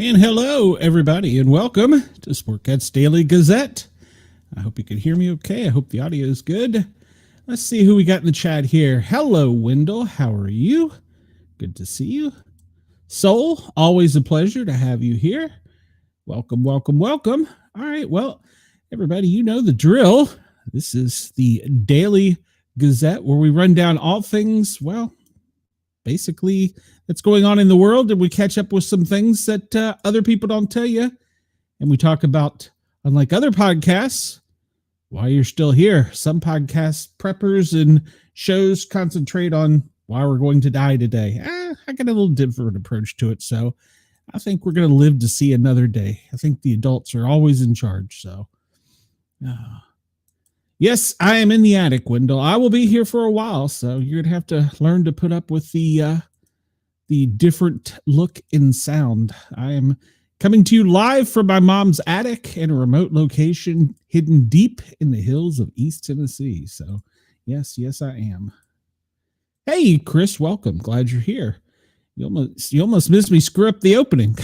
And hello, everybody, and welcome to Sportcat's Daily Gazette. I hope you can hear me okay. I hope the audio is good. Let's see who we got in the chat here. Hello, Wendell. How are you? Good to see you. Soul, always a pleasure to have you here. Welcome, welcome, welcome. All right, well, everybody, you know the drill. This is the Daily Gazette, where we run down all things, well, basically that's going on in the world, and we catch up with some things that other people don't tell you. And we talk about, unlike other podcasts, why you're still here. Some podcast preppers and shows concentrate on why we're going to die today. I got a little different approach to it, so I think we're going to live to see another day. I think the adults are always in charge, so. Yes, I am in the attic, Wendell. I will be here for a while, so you're going to have to learn to put up with the different look and sound. I am coming to you live from my mom's attic in a remote location hidden deep in the hills of East Tennessee. So, yes, I am. Hey, Chris, welcome. Glad you're here. You almost missed me screw up the opening.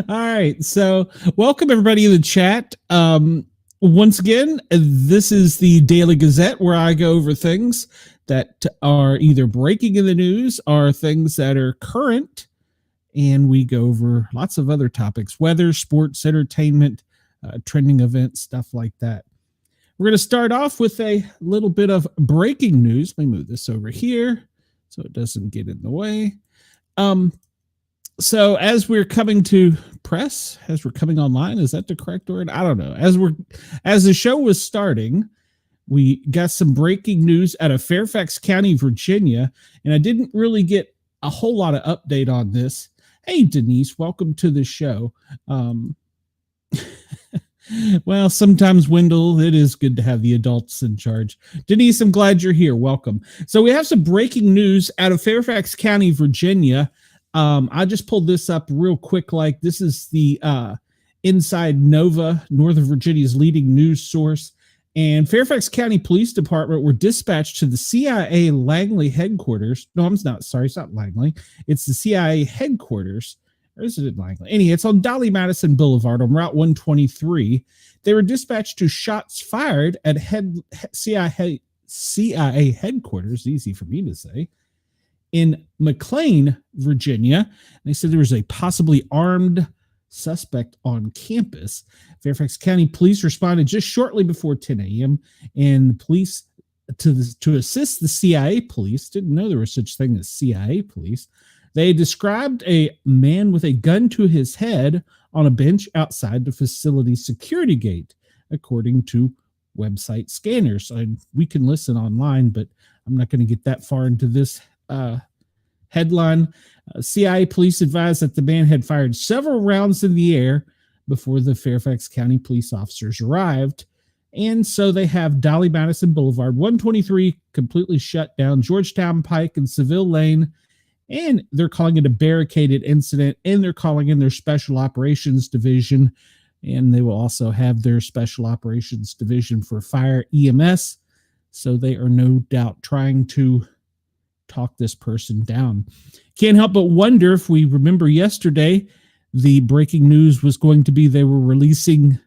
All right, so welcome everybody in the chat. Once again, this is the Daily Gazette, where I go over things that are either breaking in the news or things that are current, and we go over lots of other topics: weather, sports, entertainment, trending events, stuff like that. We're going to start off with a little bit of breaking news. Let me move this over here so it doesn't get in the way. So as we're coming to press, as we're coming online, is that the correct word? I don't know. As the show was starting, we got some breaking news out of Fairfax County, Virginia, and I didn't really get a whole lot of update on this. Hey, Denise, welcome to the show. Well, sometimes, Wendell, it is good to have the adults in charge. Denise, I'm glad you're here. Welcome. So we have some breaking news out of Fairfax County, Virginia. I just pulled this up real quick. Like, this is the Inside Nova, Northern Virginia's leading news source. And Fairfax County Police Department were dispatched to the CIA Langley headquarters. No, I'm not. Sorry, it's not Langley. It's the CIA headquarters. Or is it in Langley? Anyway, it's on Dolly Madison Boulevard on Route 123. They were dispatched to shots fired at CIA headquarters. Easy for me to say. In McLean, Virginia. They said there was a possibly armed suspect on campus. Fairfax County Police responded just shortly before 10 a.m. and the police to assist the CIA police. Didn't know there was such thing as CIA police. They described a man with a gun to his head on a bench outside the facility's security gate, according to website scanners. We can listen online, but I'm not going to get that far into this headline. CIA police advised that the man had fired several rounds in the air before the Fairfax County police officers arrived. And so they have Dolly Madison Boulevard, 123 completely shut down, Georgetown Pike and Seville Lane, and they're calling it a barricaded incident, and they're calling in their Special Operations Division, and they will also have their Special Operations Division for Fire EMS. So they are no doubt trying to talk this person down. Can't help but wonder, if we remember yesterday, the breaking news was going to be they were releasing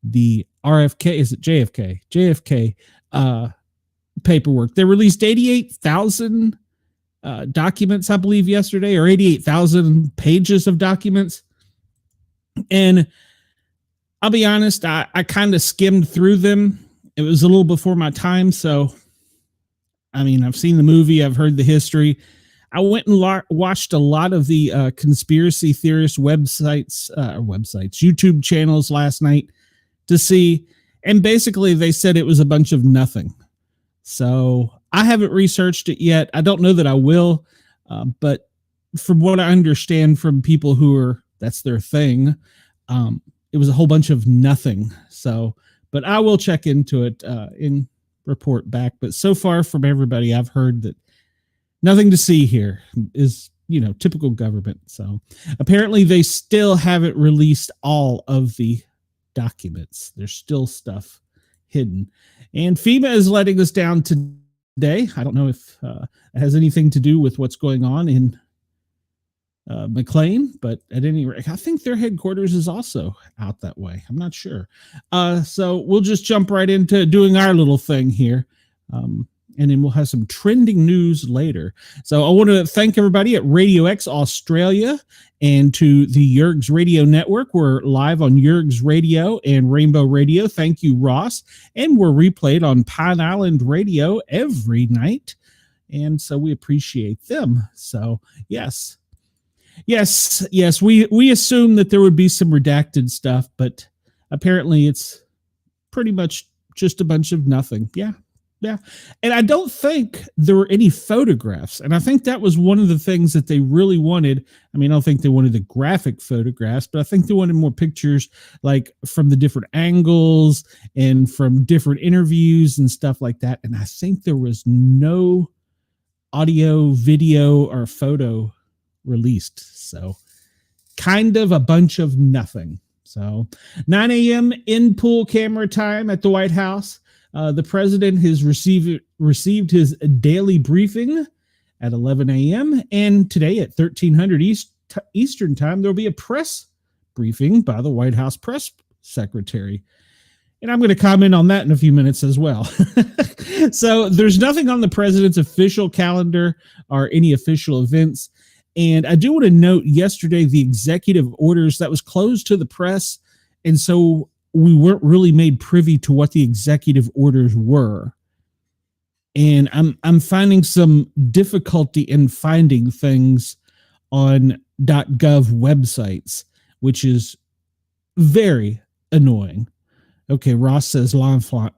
the RFK, is it JFK? JFK paperwork. They released 88,000 documents, I believe, yesterday, or 88,000 pages of documents. And I'll be honest, I kind of skimmed through them. It was a little before my time, so I mean, I've seen the movie, I've heard the history. I went and watched a lot of the conspiracy theorist YouTube channels last night to see, and basically they said it was a bunch of nothing. So I haven't researched it yet. I don't know that I will, but from what I understand from people who are, that's their thing, it was a whole bunch of nothing. So, but I will check into it and report back. But so far from everybody, I've heard that nothing to see here is, typical government. So apparently they still haven't released all of the documents. There's still stuff hidden. And FEMA is letting us down today. I don't know if it has anything to do with what's going on in McLean, but at any rate, I think their headquarters is also out that way. I'm not sure. So we'll just jump right into doing our little thing here. And then we'll have some trending news later. So I want to thank everybody at Radio X Australia and to the Yerg's Radio Network. We're live on Yerg's Radio and Rainbow Radio. Thank you, Ross. And we're replayed on Pine Island Radio every night. And so we appreciate them. So yes. We assume that there would be some redacted stuff, but apparently it's pretty much just a bunch of nothing. Yeah. And I don't think there were any photographs. And I think that was one of the things that they really wanted. I mean, I don't think they wanted the graphic photographs, but I think they wanted more pictures, like from the different angles and from different interviews and stuff like that. And I think there was no audio, video, or photo released. So kind of a bunch of nothing. So 9 a.m. in pool camera time at the White House. The president has received his daily briefing at 11 a.m. And today at 1300 Eastern time, there'll be a press briefing by the White House press secretary. And I'm going to comment on that in a few minutes as well. So there's nothing on the president's official calendar or any official events. And I do want to note yesterday, the executive orders that was closed to the press. And so we weren't really made privy to what the executive orders were. And I'm finding some difficulty in finding things on .gov websites, which is very annoying. Okay, Ross says L'Enfant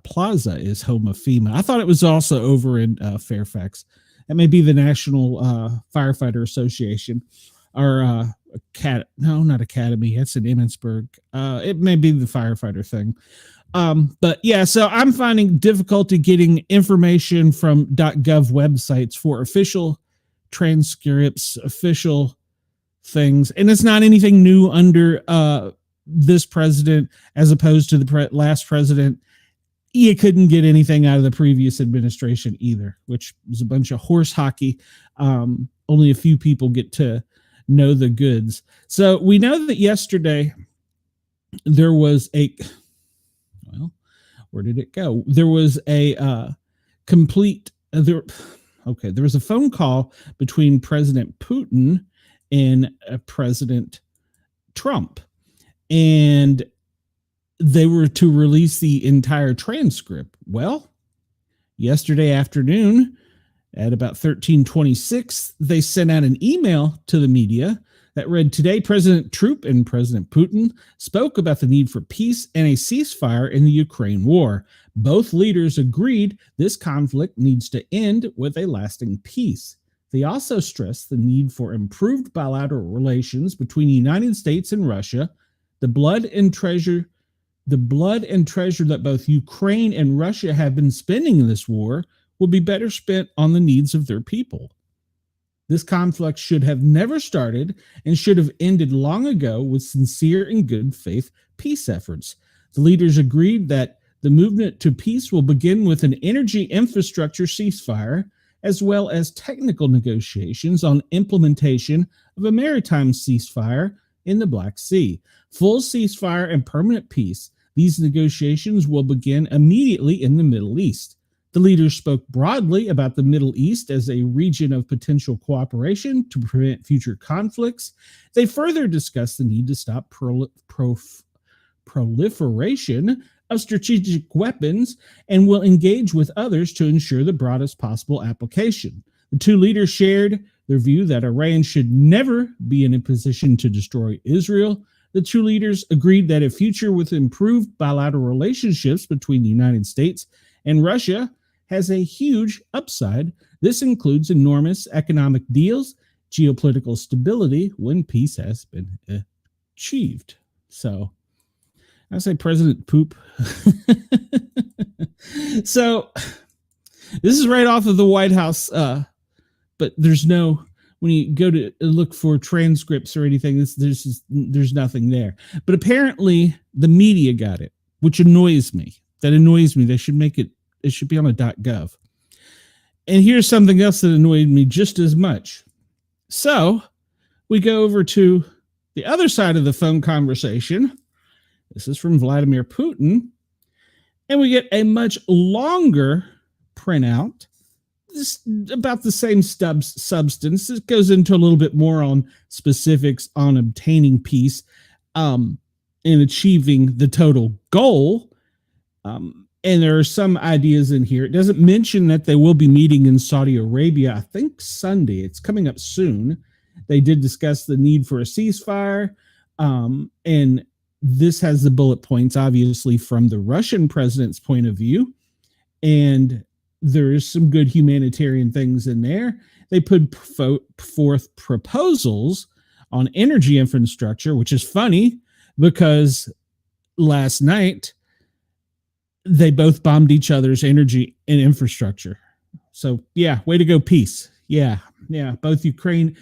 Plaza is home of FEMA. I thought it was also over in Fairfax. That may be the National Firefighter Association, or no, not Academy. That's in Emmitsburg. It may be the firefighter thing. But yeah, so I'm finding difficulty getting information from .gov websites for official transcripts, official things. And it's not anything new under this president as opposed to the last president. You couldn't get anything out of the previous administration either, which was a bunch of horse hockey. Only a few people get to know the goods. So we know that yesterday there was where did it go? There was a there was a phone call between President Putin and President Trump, and they were to release the entire transcript. Well, yesterday afternoon at about 13:26, they sent out an email to the media that read, "Today, President Trump and President Putin spoke about the need for peace and a ceasefire in the Ukraine war. Both leaders agreed this conflict needs to end with a lasting peace. They also stressed the need for improved bilateral relations between the United States and Russia. The blood and treasure that both Ukraine and Russia have been spending in this war will be better spent on the needs of their people. This conflict should have never started and should have ended long ago with sincere and good faith peace efforts. The leaders agreed that the movement to peace will begin with an energy infrastructure ceasefire, as well as technical negotiations on implementation of a maritime ceasefire in the Black Sea. Full ceasefire and permanent peace. These negotiations will begin immediately in the Middle East. The leaders spoke broadly about the Middle East as a region of potential cooperation to prevent future conflicts. They further discussed the need to stop proliferation of strategic weapons and will engage with others to ensure the broadest possible application. The two leaders shared their view that Iran should never be in a position to destroy Israel. The two leaders agreed that a future with improved bilateral relationships between the United States and Russia has a huge upside. This includes enormous economic deals, geopolitical stability when peace has been achieved. So I say President Poop. So this is right off of the White House, but there's no, when you go to look for transcripts or anything, there's nothing there. But apparently the media got it, which annoys me. That annoys me. They should make it, it should be on a .gov. And here's something else that annoyed me just as much. So we go over to the other side of the phone conversation. This is from Vladimir Putin. And we get a much longer printout. This about the same substance. It goes into a little bit more on specifics on obtaining peace and achieving the total goal. And there are some ideas in here. It doesn't mention that they will be meeting in Saudi Arabia, I think Sunday. It's coming up soon. They did discuss the need for a ceasefire. And this has the bullet points, obviously, from the Russian president's point of view. And there is some good humanitarian things in there. They put forth proposals on energy infrastructure, which is funny because last night they both bombed each other's energy and infrastructure. So yeah, way to go, peace. Yeah, both Ukraine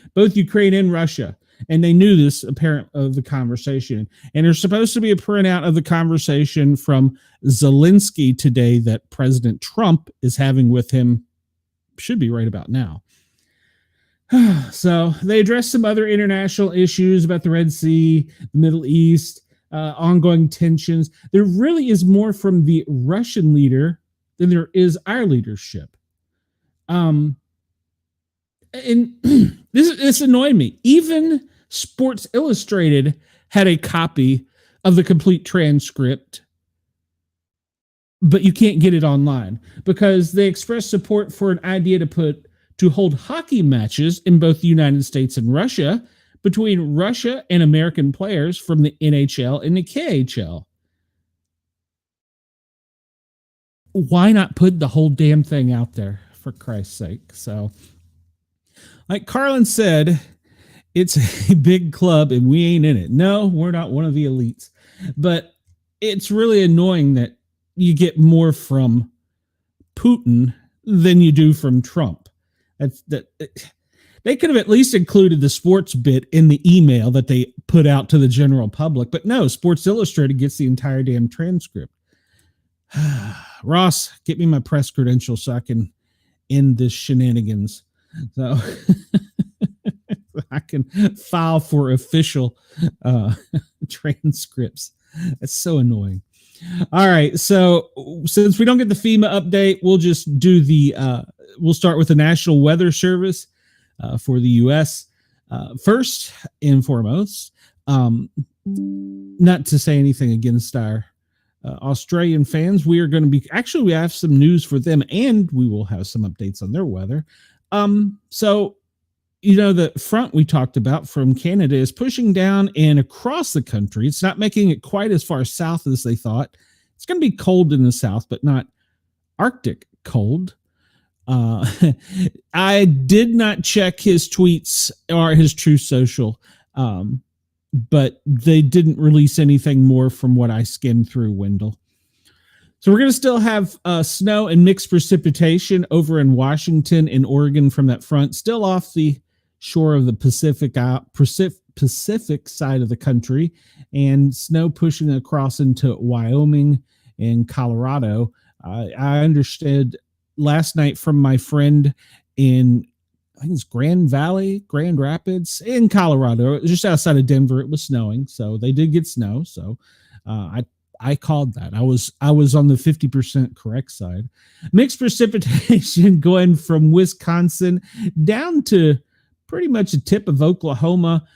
and Russia. And they knew this apparent of the conversation. And there's supposed to be a printout of the conversation from Zelensky today that President Trump is having with him. Should be right about now. So they addressed some other international issues about the Red Sea, the Middle East, ongoing tensions. There really is more from the Russian leader than there is our leadership. And this annoyed me. Even Sports Illustrated had a copy of the complete transcript, but you can't get it online because they expressed support for an idea to hold hockey matches in both the United States and Russia between Russia and American players from the NHL and the KHL. Why not put the whole damn thing out there, for Christ's sake? So, like Carlin said, it's a big club and we ain't in it. No, we're not one of the elites. But it's really annoying that you get more from Putin than you do from Trump. They could have at least included the sports bit in the email that they put out to the general public. But no, Sports Illustrated gets the entire damn transcript. Ross, get me my press credentials so I can end this shenanigans. So I can file for official transcripts. That's so annoying. All right. So since we don't get the FEMA update, we'll just do we'll start with the National Weather Service for the U.S. First and foremost, not to say anything against our Australian fans. We are going to we have some news for them and we will have some updates on their weather. So, the front we talked about from Canada is pushing down and across the country. It's not making it quite as far south as they thought. It's going to be cold in the south, but not Arctic cold. I did not check his tweets or his Truth Social, but they didn't release anything more from what I skimmed through, Wendell. So we're going to still have snow and mixed precipitation over in Washington and Oregon from that front, still off the shore of the Pacific side of the country, and snow pushing across into Wyoming and Colorado. I understood last night from my friend in, I think it's Grand Rapids in Colorado, just outside of Denver. It was snowing, so they did get snow. So I called that. I was on the 50% correct side. Mixed precipitation going from Wisconsin down to pretty much the tip of Oklahoma,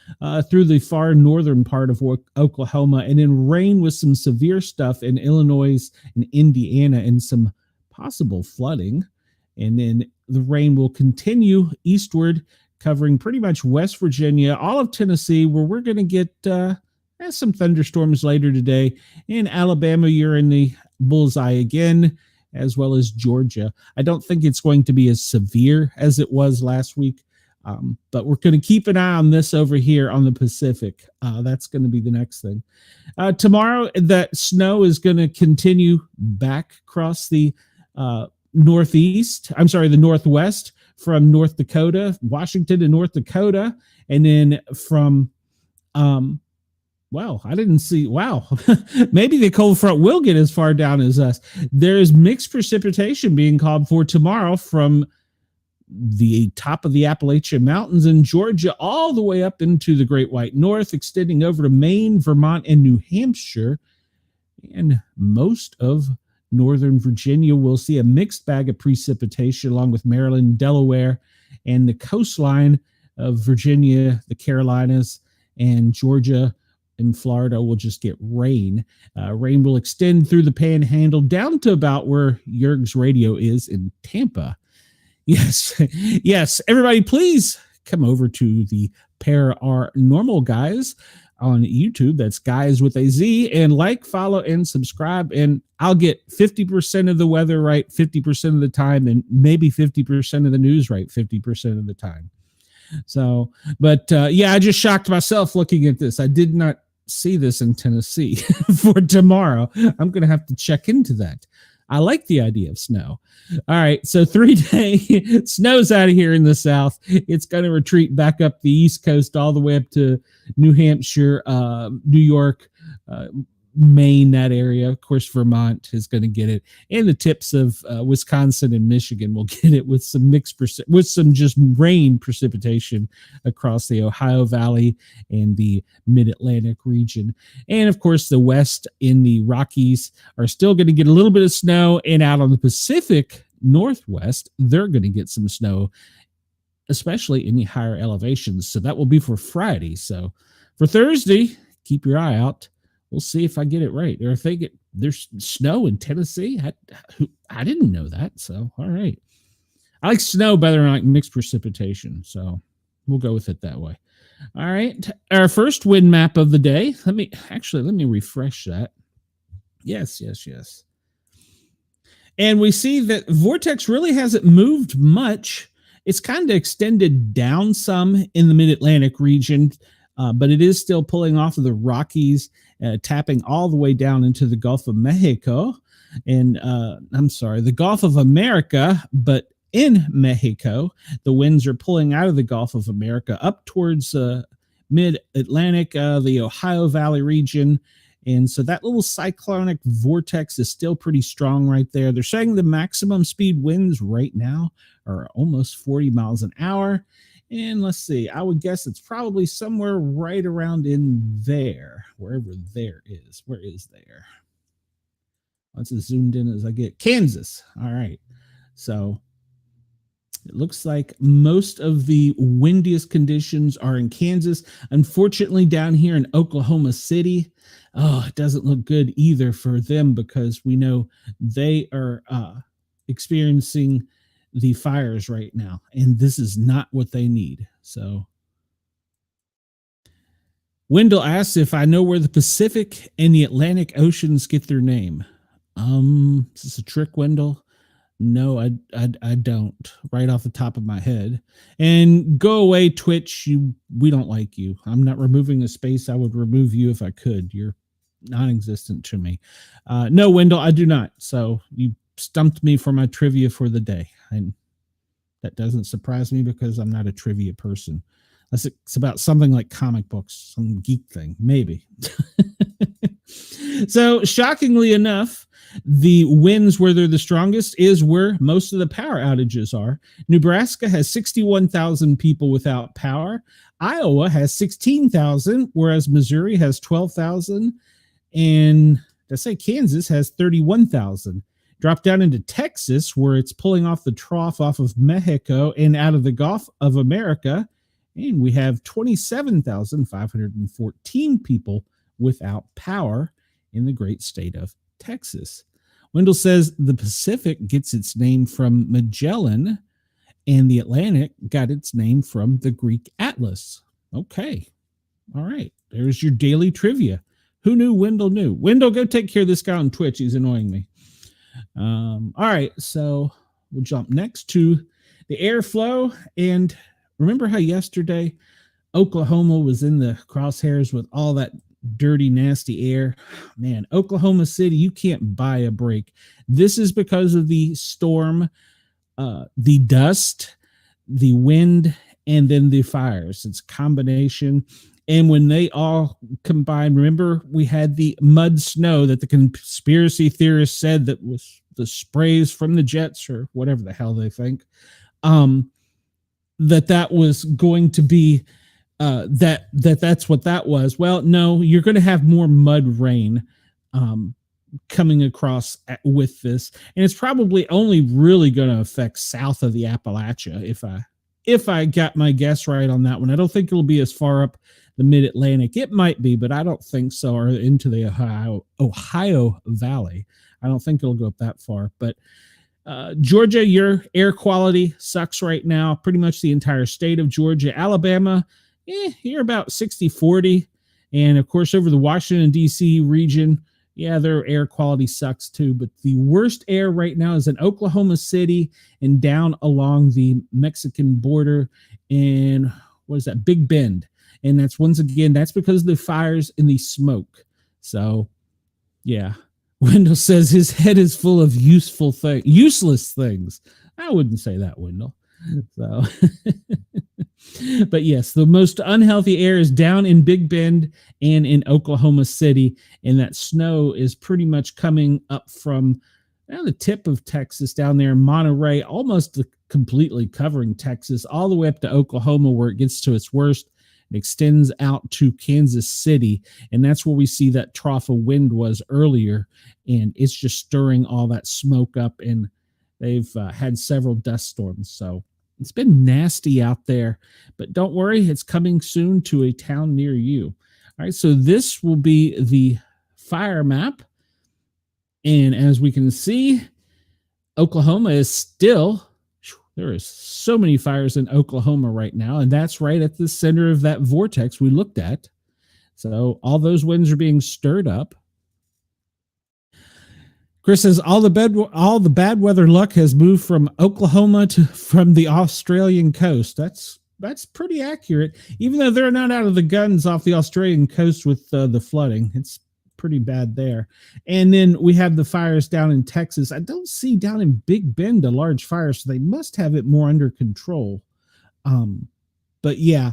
through the far northern part of Oklahoma, and then rain with some severe stuff in Illinois and Indiana and some possible flooding. And then the rain will continue eastward, covering pretty much West Virginia, all of Tennessee, where we're going to get some thunderstorms later today. In Alabama, you're in the bullseye again, as well as Georgia. I don't think it's going to be as severe as it was last week, but we're going to keep an eye on this over here on the Pacific. That's going to be the next thing. Tomorrow, that snow is going to continue back across the the Northwest from North Dakota, Washington to North Dakota, and then from I didn't see. Wow. Maybe the cold front will get as far down as us. There's mixed precipitation being called for tomorrow from the top of the Appalachian Mountains in Georgia all the way up into the Great White North, extending over to Maine, Vermont, and New Hampshire. And most of Northern Virginia will see a mixed bag of precipitation, along with Maryland, Delaware, and the coastline of Virginia, the Carolinas, and Georgia and Florida will just get rain. Rain will extend through the Panhandle down to about where Jurg's radio is in Tampa. Yes, yes. Everybody, please come over to the Paranormal Guys on YouTube. That's Guys with a Z, and like, follow, and subscribe. And I'll get 50% of the weather right 50% of the time, and maybe 50% of the news right 50% of the time. So, but I just shocked myself looking at this. I did not see this in Tennessee for tomorrow. I'm going to have to check into that. I like the idea of snow. All right. So 3-day snow's out of here in the South. It's going to retreat back up the East Coast all the way up to New Hampshire, New York, Maine, that area. Of course, Vermont is going to get it, and the tips of Wisconsin and Michigan will get it with some with some just rain precipitation across the Ohio Valley and the Mid-Atlantic region. And of course, the West in the Rockies are still going to get a little bit of snow, and out on the Pacific Northwest, they're going to get some snow, especially in the higher elevations. So that will be for Friday. So for Thursday, keep your eye out. We'll see if I get it right, or if there's snow in Tennessee. I didn't know that. So, all right. I like snow better than like mixed precipitation. So we'll go with it that way. All right. Our first wind map of the day. Let me refresh that. Yes. And we see that vortex really hasn't moved much. It's kind of extended down some in the Mid-Atlantic region, but it is still pulling off of the Rockies, tapping all the way down into the Gulf of Mexico, and the Gulf of America. But in Mexico, the winds are pulling out of the Gulf of America up towards Mid-Atlantic, the Ohio Valley region. And so that little cyclonic vortex is still pretty strong right there. They're saying the maximum speed winds right now are almost 40 miles an hour. And let's see, I would guess it's probably somewhere right around in there, wherever there is. Where is there? That's as zoomed in as I get. Kansas. All right. So it looks like most of the windiest conditions are in Kansas. Unfortunately, down here in Oklahoma City, it doesn't look good either for them, because we know they are experiencing the fires right now, and this is not what they need. So Wendell asks if I know where the Pacific and the Atlantic Oceans get their name. Is this a trick, Wendell? No, I don't, right off the top of my head. And go away, Twitch. We don't like you. I'm not removing a space. I would remove you if I could. You're non-existent to me. No, Wendell, I do not. So you stumped me for my trivia for the day. And that doesn't surprise me, because I'm not a trivia person. Unless it's about something like comic books, some geek thing, maybe. So shockingly enough, the winds where they're the strongest is where most of the power outages are. Nebraska has 61,000 people without power. Iowa has 16,000, whereas Missouri has 12,000. And let's say Kansas has 31,000. Drop down into Texas, where it's pulling off the trough off of Mexico and out of the Gulf of America. And we have 27,514 people without power in the great state of Texas. Wendell says the Pacific gets its name from Magellan, And the Atlantic got its name from the Greek Atlas. Okay. All right. There's your daily trivia. Who knew? Wendell knew. Wendell, go take care of this guy on Twitch. He's annoying me. All right. So we'll jump next to the airflow. And remember how yesterday Oklahoma was in the crosshairs with all that dirty, nasty air? Man, Oklahoma City, you can't buy a break. This is because of the storm, the dust, the wind, and then the fires. It's a combination. And when they all combine, remember we had the mud snow that the conspiracy theorists said that was the sprays from the jets or whatever the hell they think, that was going to be that's what that was. Well, no, you're going to have more mud rain coming across with this, and it's probably only really going to affect south of the Appalachia if I got my guess right on that one. I don't think it'll be as far up the mid-Atlantic. It might be, but I don't think so, or into the Ohio Valley. I don't think it'll go up that far. But Georgia, your air quality sucks right now. Pretty much the entire state of Georgia. Alabama, you're about 60-40. And of course, over the Washington, D.C. region, yeah, their air quality sucks too. But the worst air right now is in Oklahoma City and down along the Mexican border in, what is that, Big Bend. And that's, once again, that's because of the fires and the smoke. So, yeah. Wendell says his head is full of useless things. I wouldn't say that, Wendell. So, but yes, the most unhealthy air is down in Big Bend and in Oklahoma City. And that snow is pretty much coming up from the tip of Texas down there in Monterey, almost completely covering Texas, all the way up to Oklahoma, where it gets to its worst. It extends out to Kansas City, and that's where we see that trough of wind was earlier, and it's just stirring all that smoke up, and they've had several dust storms. So it's been nasty out there, but don't worry, it's coming soon to a town near you. All right, so this will be the fire map, and as we can see, Oklahoma is still... There is so many fires in Oklahoma right now, and that's right at the center of that vortex we looked at. So all those winds are being stirred up. Chris says all the bad weather luck has moved from Oklahoma from the Australian coast. That's pretty accurate, even though they're not out of the guns off the Australian coast with the flooding. It's pretty bad there. And then we have the fires down in Texas. I don't see down in Big Bend a large fire, so they must have it more under control. But yeah,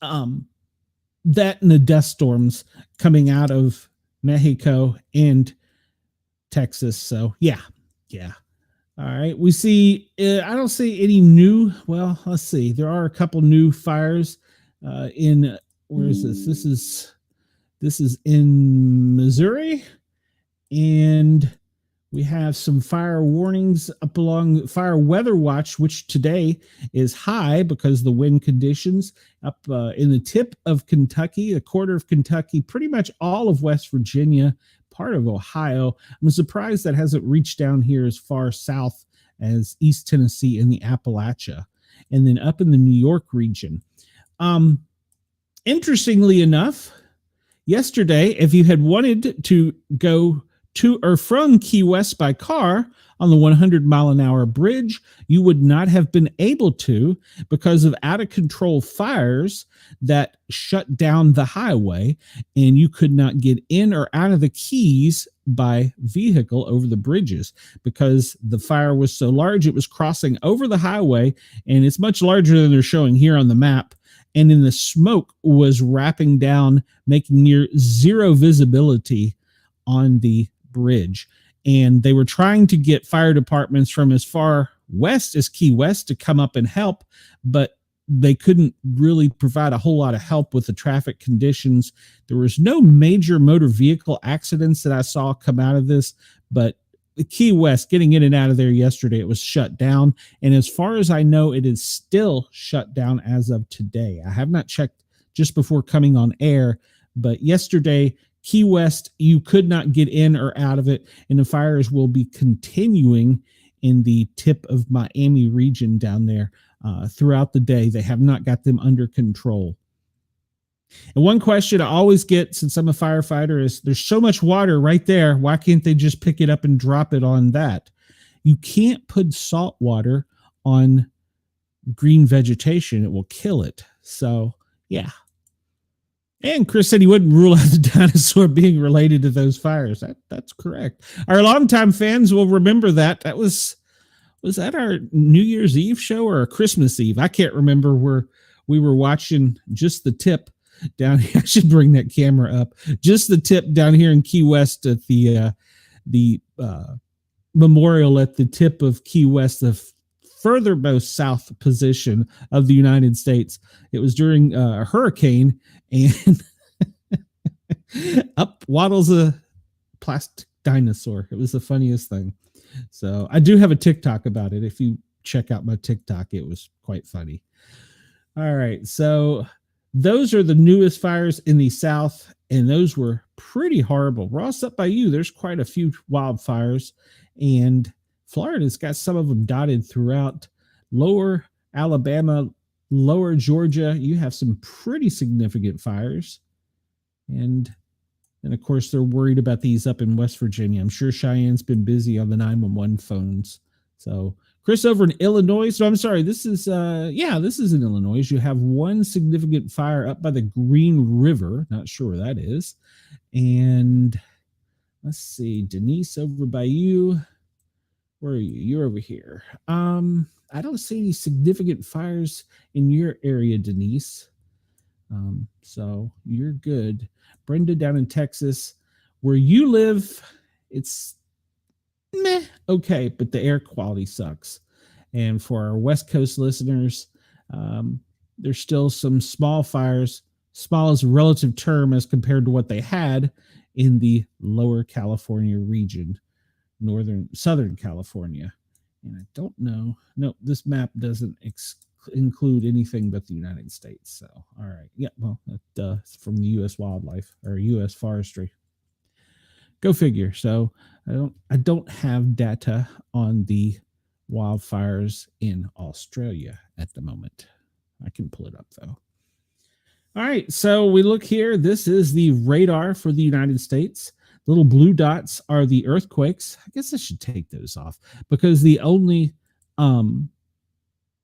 that and the dust storms coming out of Mexico and Texas. So yeah. All right. We see, I don't see any new, well, let's see. There are a couple new fires in, where is this? This is in Missouri, and we have some fire warnings up along Fire Weather Watch, which today is high because of the wind conditions up in the tip of Kentucky, a quarter of Kentucky, pretty much all of West Virginia, part of Ohio. I'm surprised that hasn't reached down here as far south as East Tennessee and the Appalachia, and then up in the New York region. Interestingly enough, yesterday, if you had wanted to go to or from Key West by car on the 100-mile-an-hour bridge, you would not have been able to because of out-of-control fires that shut down the highway, and you could not get in or out of the Keys by vehicle over the bridges because the fire was so large it was crossing over the highway, and it's much larger than they're showing here on the map. And then the smoke was wrapping down, making near zero visibility on the bridge. And they were trying to get fire departments from as far west as Key West to come up and help, but they couldn't really provide a whole lot of help with the traffic conditions. There was no major motor vehicle accidents that I saw come out of this, but the Key West, getting in and out of there yesterday, it was shut down. And as far as I know, it is still shut down as of today. I have not checked just before coming on air, but yesterday, Key West, you could not get in or out of it, and the fires will be continuing in the tip of Miami region down there throughout the day. They have not got them under control. And one question I always get, since I'm a firefighter, is there's so much water right there. Why can't they just pick it up and drop it on that? You can't put salt water on green vegetation. It will kill it. So, yeah. And Chris said he wouldn't rule out the dinosaur being related to those fires. That's correct. Our longtime fans will remember that. That was that our New Year's Eve show or a Christmas Eve? I can't remember, where we were watching just the tip down here. I should bring that camera up. Just the tip down here in Key West at the memorial at the tip of Key West, the furthermost south position of the United States. It was during a hurricane, and up waddles a plastic dinosaur. It was the funniest thing. So I do have a TikTok about it. If you check out my TikTok, it was quite funny. All right. So those are the newest fires in the South, and those were pretty horrible. Ross, up by you, there's quite a few wildfires, and Florida's got some of them dotted throughout. Lower Alabama, lower Georgia, you have some pretty significant fires. And of course, they're worried about these up in West Virginia. I'm sure Cheyenne's been busy on the 911 phones. So Chris over in Illinois. So I'm sorry, this is in Illinois. You have one significant fire up by the Green River. Not sure where that is. And let's see, Denise over by you. Where are you? You're over here. I don't see any significant fires in your area, Denise. So you're good. Brenda down in Texas, where you live, it's meh, okay, but the air quality sucks. And for our West Coast listeners, there's still some small fires. Small is a relative term as compared to what they had in the lower California region, Southern California. And I don't know. No, this map doesn't include anything but the United States. So, all right. Yeah, well, it's from the U.S. Wildlife or U.S. Forestry. Go figure. So I don't have data on the wildfires in Australia at the moment. I can pull it up though. All right. So we look here. This is the radar for the United States. Little blue dots are the earthquakes. I guess I should take those off because the only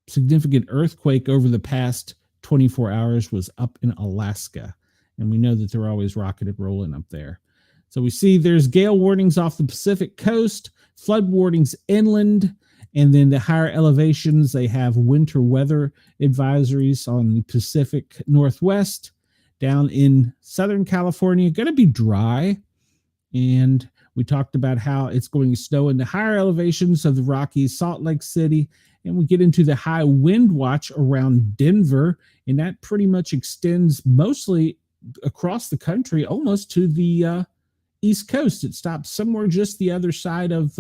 significant earthquake over the past 24 hours was up in Alaska. And we know that they're always rocking and rolling up there. So we see there's gale warnings off the Pacific coast, flood warnings inland, and then the higher elevations, they have winter weather advisories on the Pacific Northwest. Down in Southern California, going to be dry. And we talked about how it's going to snow in the higher elevations of the Rockies, Salt Lake City, and we get into the high wind watch around Denver, and that pretty much extends mostly across the country, almost to the East Coast. It stops somewhere just the other side of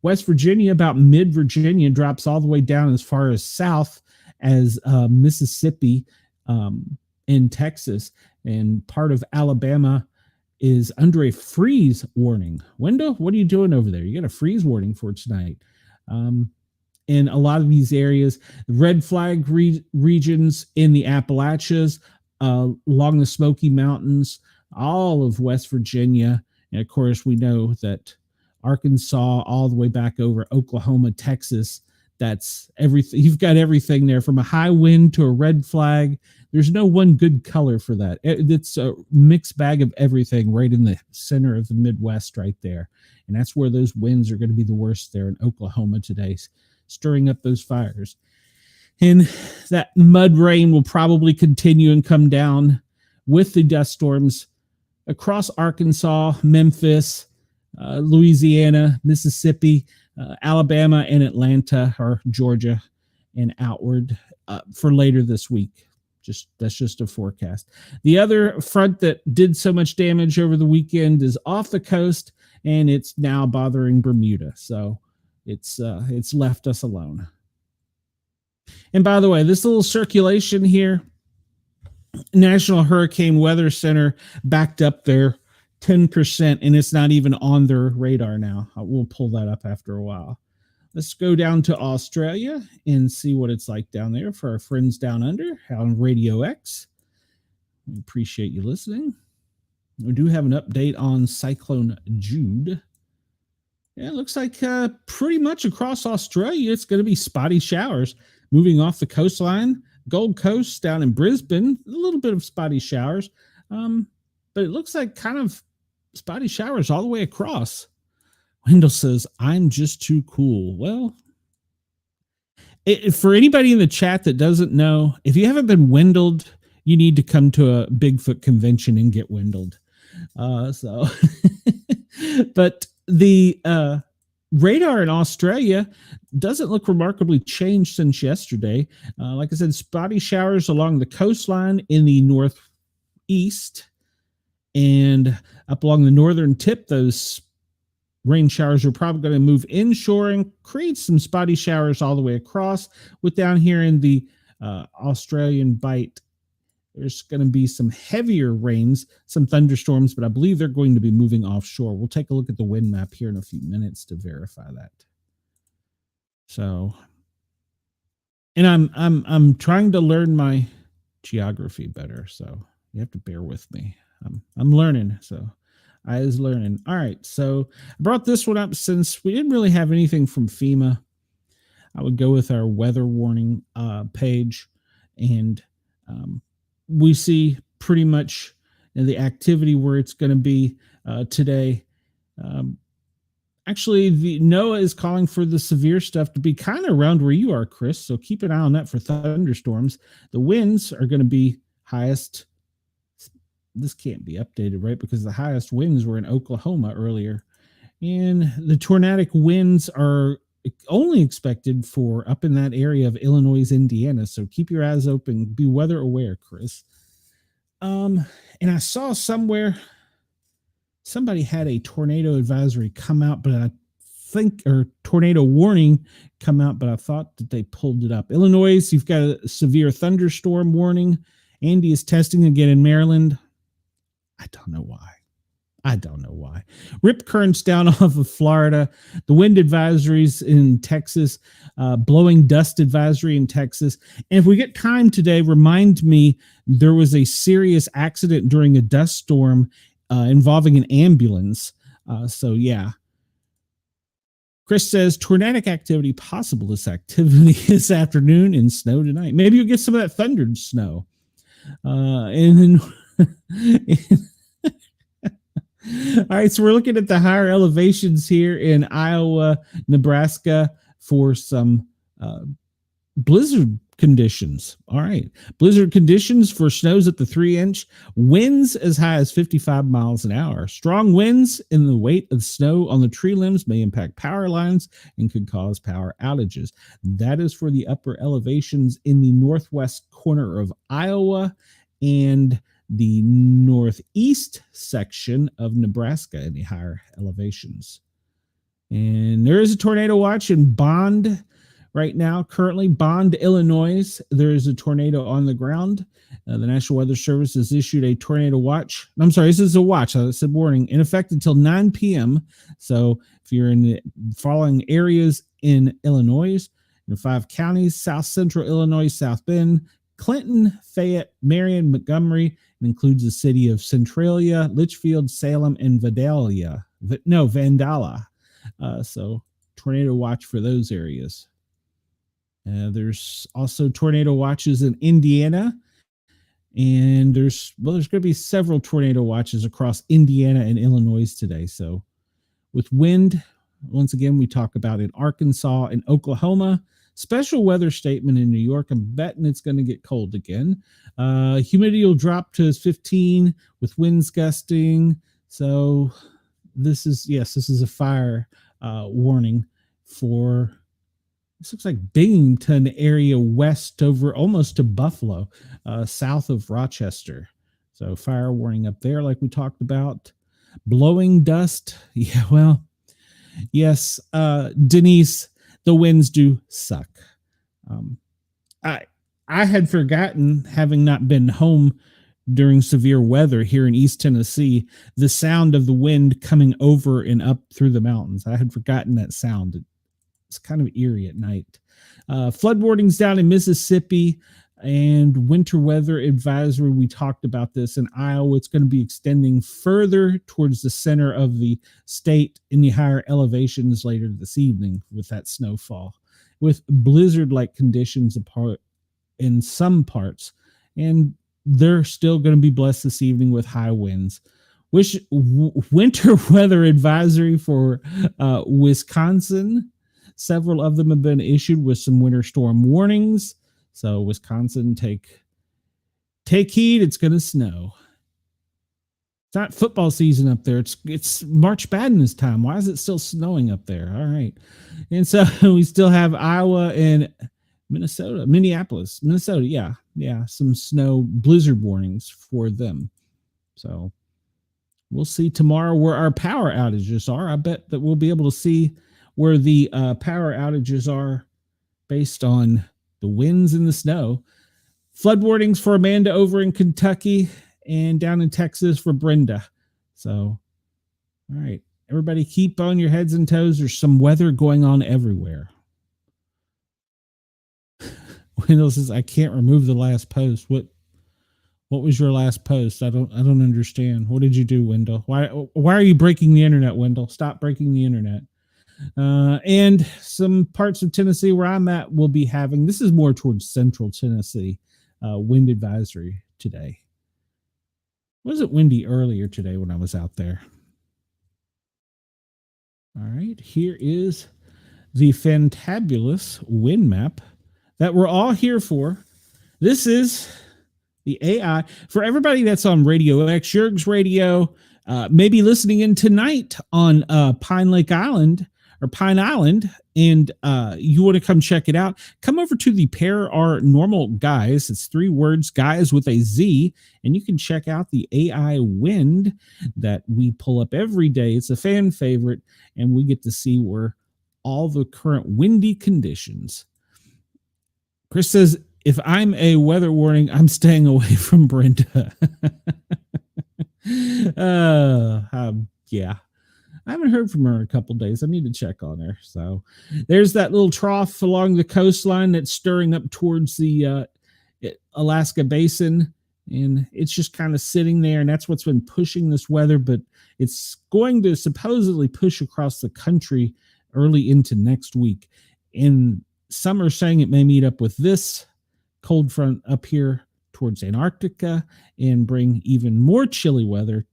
West Virginia, about mid-Virginia, drops all the way down as far as south as Mississippi in Texas, and part of Alabama is under a freeze warning. Wendell, what are you doing over there? You got a freeze warning for tonight. In a lot of these areas, red flag regions in the Appalachians, along the Smoky Mountains, all of West Virginia. And of course, we know that Arkansas, all the way back over Oklahoma, Texas, that's everything. You've got everything there from a high wind to a red flag. There's no one good color for that. It's a mixed bag of everything right in the center of the Midwest right there. And that's where those winds are going to be the worst there in Oklahoma today, stirring up those fires. And that mud rain will probably continue and come down with the dust storms across Arkansas, Memphis, Louisiana, Mississippi, Alabama, and Atlanta, or Georgia, and outward for later this week. That's just a forecast. The other front that did so much damage over the weekend is off the coast, and it's now bothering Bermuda. So it's left us alone. And by the way, this little circulation here, National Hurricane Weather Center backed up their 10%, and it's not even on their radar now. We'll pull that up after a while. Let's go down to Australia and see what it's like down there for our friends down under on Radio X. We appreciate you listening. We do have an update on Cyclone Jude. Yeah, it looks like pretty much across Australia, it's going to be spotty showers moving off the coastline. Gold Coast down in Brisbane, a little bit of spotty showers. But it looks like kind of spotty showers all the way across. Wendell says, I'm just too cool. Well, for anybody in the chat that doesn't know, if you haven't been windled, you need to come to a Bigfoot convention and get windled. But the radar in Australia doesn't look remarkably changed since yesterday. Like I said, spotty showers along the coastline in the northeast and up along the northern tip. Those rain showers are probably going to move inshore and create some spotty showers all the way across. With down here in the Australian Bight, there's going to be some heavier rains, some thunderstorms, but I believe they're going to be moving offshore. We'll take a look at the wind map here in a few minutes to verify that. So, and I'm trying to learn my geography better, so you have to bear with me. I'm learning, so I is learning. All right, so I brought this one up since we didn't really have anything from FEMA. I would go with our weather warning page, and we see pretty much the activity where it's going to be today. Actually, the NOAA is calling for the severe stuff to be kind of around where you are, Chris. So keep an eye on that for thunderstorms. The winds are going to be highest. This can't be updated, right? Because the highest winds were in Oklahoma earlier. And the tornadic winds are only expected for up in that area of Illinois, Indiana. So keep your eyes open. Be weather aware, Chris. And I saw somewhere somebody had a tornado advisory come out, but I think, or tornado warning come out, but I thought that they pulled it up. Illinois, you've got a severe thunderstorm warning. Andy is testing again in Maryland. I don't know why. Rip currents down off of Florida. The wind advisories in Texas. Blowing dust advisory in Texas. And if we get time today, remind me, there was a serious accident during a dust storm involving an ambulance. So yeah. Chris says, tornadic activity possible this afternoon and snow tonight. Maybe you'll get some of that thundered snow. And then... All right, so we're looking at the higher elevations here in Iowa, Nebraska for some blizzard conditions. All right, blizzard conditions for snows at the 3-inch, winds as high as 55 miles an hour. Strong winds and the weight of snow on the tree limbs may impact power lines and could cause power outages. That is for the upper elevations in the northwest corner of Iowa and the northeast section of Nebraska in the higher elevations. And there is a tornado watch in Bond right now. Currently, Bond, Illinois, there is a tornado on the ground. The National Weather Service has issued a tornado watch. I'm sorry, this is a watch. I said warning, in effect until 9 p.m. So if you're in the following areas in Illinois, in 5 counties: South Central Illinois, South Bend, Clinton, Fayette, Marion, Montgomery. It includes the city of Centralia, Litchfield, Salem, and Vandalia. So tornado watch for those areas. There's also tornado watches in Indiana. And there's going to be several tornado watches across Indiana and Illinois today. So with wind, once again, we talk about in Arkansas and Oklahoma. Special weather statement in New York. I'm betting it's going to get cold again. Humidity will drop to 15 with winds gusting. So this is a fire warning for, this looks like Binghamton area west over almost to Buffalo, south of Rochester. So fire warning up there like we talked about. Blowing dust. Yeah, well, yes, Denise, the winds do suck. I had forgotten, having not been home during severe weather here in East Tennessee, the sound of the wind coming over and up through the mountains. I had forgotten that sound. It It's kind of eerie at night. Flood warnings down in Mississippi and winter weather advisory. We talked about this in Iowa. It's going to be extending further towards the center of the state in the higher elevations later this evening with that snowfall, with blizzard-like conditions apart in some parts. And they're still going to be blessed this evening with high winds. Winter weather advisory for Wisconsin. Several of them have been issued with some winter storm warnings. So Wisconsin, take heed. It's going to snow. It's not football season up there. It's March Madness time. Why is it still snowing up there? All right. And so we still have Iowa and Minneapolis, Minnesota. Yeah. Some snow blizzard warnings for them. So we'll see tomorrow where our power outages are. I bet that we'll be able to see where the power outages are based on the winds and the snow. Flood warnings for Amanda over in Kentucky and down in Texas for Brenda. So, all right. Everybody keep on your heads and toes. There's some weather going on everywhere. Wendell says, I can't remove the last post. What was your last post? I don't understand. What did you do, Wendell? Why are you breaking the internet, Wendell? Stop breaking the internet. And some parts of Tennessee where I'm at will be having, this is more towards central Tennessee, wind advisory today. Was it windy earlier today when I was out there? All right, here is the fantabulous wind map that we're all here for. This is the AI for everybody that's on Radio X, Yerg's Radio, maybe listening in tonight on Pine Island, and you want to come check it out. Come over to the Paranormal Guys. It's 3 words, guys with a Z, and you can check out the AI wind that we pull up every day. It's a fan favorite, and we get to see where all the current windy conditions. Chris says, if I'm a weather warning, I'm staying away from Brenda. Yeah. I haven't heard from her in a couple days. I need to check on her. So there's that little trough along the coastline that's stirring up towards the Alaska basin. And it's just kind of sitting there. And that's what's been pushing this weather. But it's going to supposedly push across the country early into next week. And some are saying it may meet up with this cold front up here towards Antarctica and bring even more chilly weather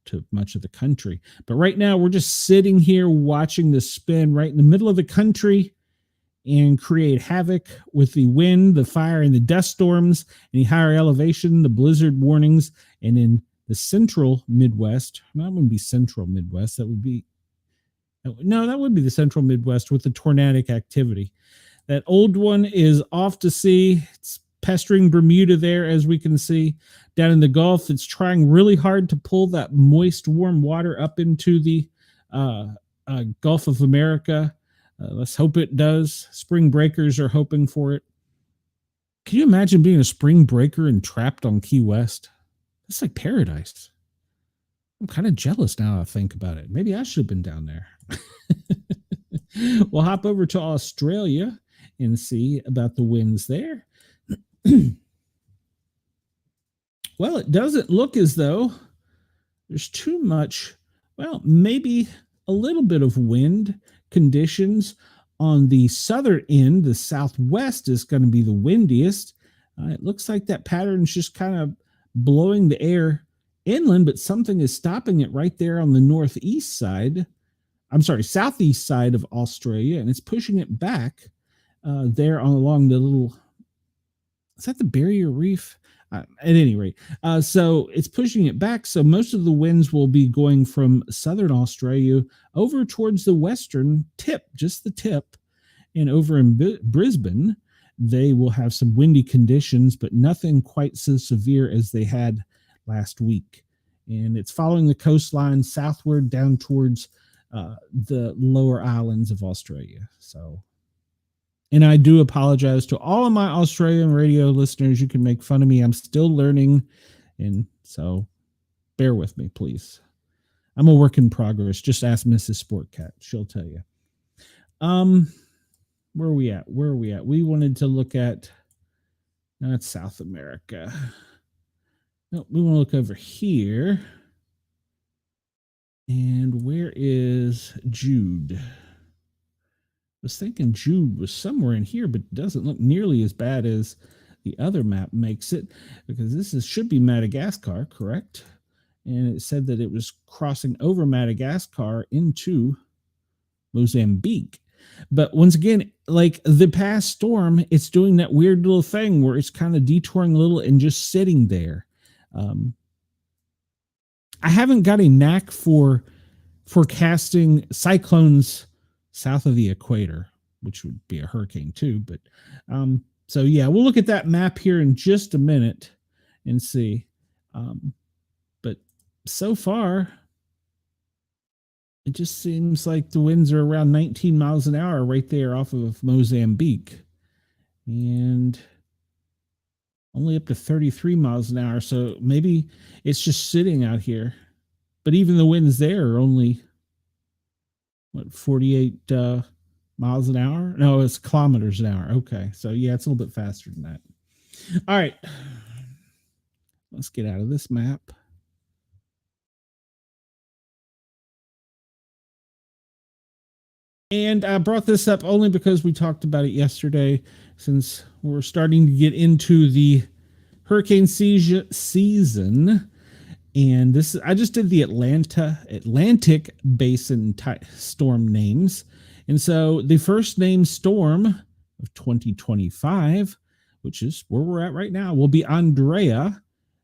to much of the country. But right now we're just sitting here watching this spin right in the middle of the country and create havoc with the wind, the fire, and the dust storms, any higher elevation, the blizzard warnings, and in the central Midwest. That wouldn't be central Midwest. That would be the central Midwest with the tornadic activity. That old one is off to sea. It's pestering Bermuda there, as we can see. Down in the Gulf, it's trying really hard to pull that moist, warm water up into the Gulf of America. Let's hope it does. Spring breakers are hoping for it. Can you imagine being a spring breaker and trapped on Key West? That's like paradise. I'm kind of jealous now I think about it. Maybe I should have been down there. We'll hop over to Australia and see about the winds there. Well, it doesn't look as though there's too much, well, maybe a little bit of wind conditions on the southern end. The southwest is going to be the windiest. It looks like that pattern's just kind of blowing the air inland, but something is stopping it right there on the southeast side of Australia, and it's pushing it back there along the little, is that the Barrier Reef? At any rate, so it's pushing it back. So most of the winds will be going from southern Australia over towards the western tip, just the tip. And over in Brisbane, they will have some windy conditions, but nothing quite so severe as they had last week. And it's following the coastline southward down towards the lower islands of Australia. So, and I do apologize to all of my Australian radio listeners. You can make fun of me. I'm still learning. And so bear with me, please. I'm a work in progress. Just ask Mrs. Sportcat. She'll tell you. Where are we at? Where are we at? We wanted to look at, no, it's South America. No, we want to look over here. And where is Jude? I was thinking Jude was somewhere in here, but it doesn't look nearly as bad as the other map makes it, because should be Madagascar, correct? And it said that it was crossing over Madagascar into Mozambique. But once again, like the past storm, it's doing that weird little thing where it's kind of detouring a little and just sitting there. I haven't got a knack for forecasting cyclones south of the equator, which would be a hurricane too. But so yeah, we'll look at that map here in just a minute and see. But so far, it just seems like the winds are around 19 miles an hour right there off of Mozambique, and only up to 33 miles an hour. So maybe it's just sitting out here. But even the winds there are only, 48 miles an hour? No, it's kilometers an hour. Okay. So yeah, it's a little bit faster than that. All right. Let's get out of this map. And I brought this up only because we talked about it yesterday, since we're starting to get into the hurricane season. And this, I just did the Atlantic Basin storm names. And so the first named storm of 2025, which is where we're at right now, will be Andrea,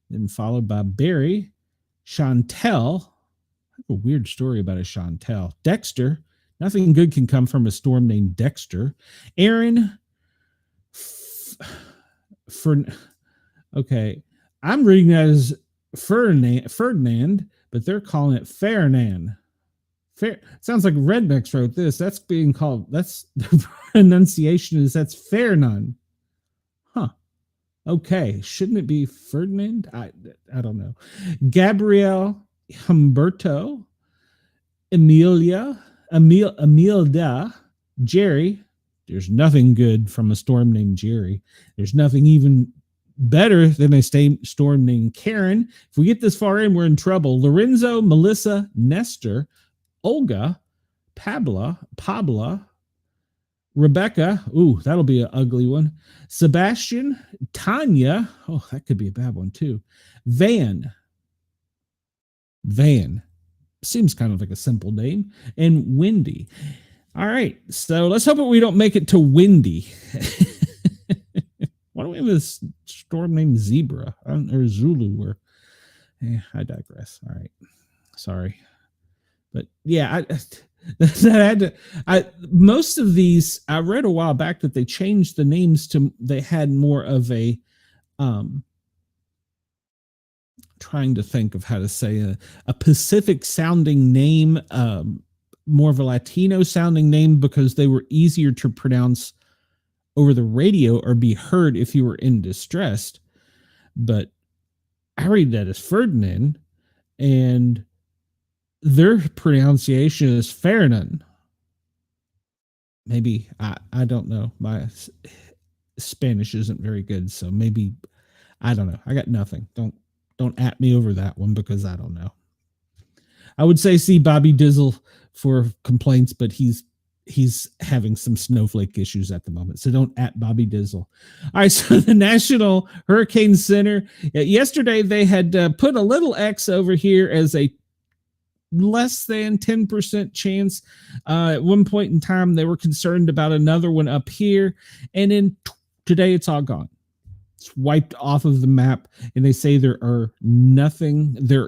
then followed by Barry, Chantel. I have a weird story about a Chantel. Dexter. Nothing good can come from a storm named Dexter. Aaron. Okay. I'm reading that as Ferdinand, but they're calling it Ferdinand. Sounds like Rednecks wrote this. That's being called, that's the pronunciation is, that's Ferdinand. Huh. Okay. Shouldn't it be Ferdinand? I don't know. Gabrielle, Humberto, Amelia, Jerry. There's nothing good from a storm named Jerry. There's nothing even better than a storm named Karen. If we get this far in, we're in trouble. Lorenzo, Melissa, Nestor, Olga, Pabla, Rebecca. Ooh, that'll be an ugly one. Sebastian, Tanya. Oh, that could be a bad one too. Van. Seems kind of like a simple name. And Wendy. All right. So let's hope that we don't make it to Wendy. Why don't we have a storm named Zebra or Zulu? Or I digress. All right. Sorry. But yeah, most of these, I read a while back that they changed the names to, they had more of a, trying to think of how to say a Pacific sounding name, more of a Latino sounding name, because they were easier to pronounce over the radio or be heard if you were in distress. But I read that as Ferdinand, and their pronunciation is Ferdinand. Maybe, I don't know. My Spanish isn't very good, so maybe, I don't know. I got nothing. Don't at me over that one, because I don't know. I would say see Bobby Dizzle for complaints, but he's having some snowflake issues at the moment. So don't at Bobby Dizzle. All right. So the National Hurricane Center, yesterday they had put a little X over here as a less than 10% chance. At one point in time, they were concerned about another one up here. And then today it's all gone. It's wiped off of the map, and they say there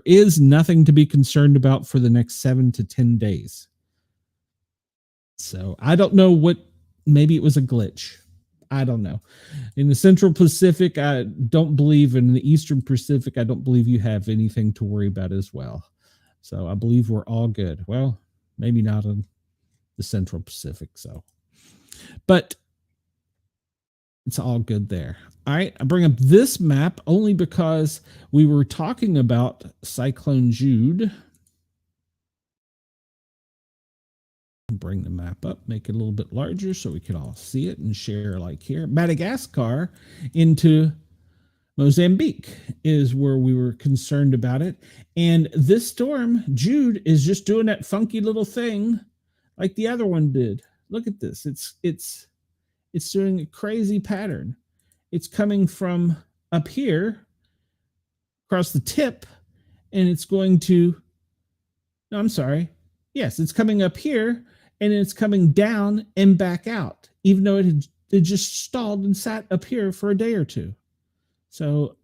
is nothing to be concerned about for the next 7 to 10 days. So I don't know maybe it was a glitch. I don't know. In the Central Pacific, I don't believe. In the Eastern Pacific, I don't believe you have anything to worry about as well. So I believe we're all good. Well, maybe not in the Central Pacific. But it's all good there. All right. I bring up this map only because we were talking about Cyclone Jude. Bring the map up, make it a little bit larger so we can all see it and share like here. Madagascar into Mozambique is where we were concerned about it. And this storm, Jude, is just doing that funky little thing like the other one did. Look at this. It's doing a crazy pattern. It's coming from up here across the tip, and it's going to, no, I'm sorry. Yes, it's coming up here and it's coming down and back out, even though it just stalled and sat up here for a day or two. So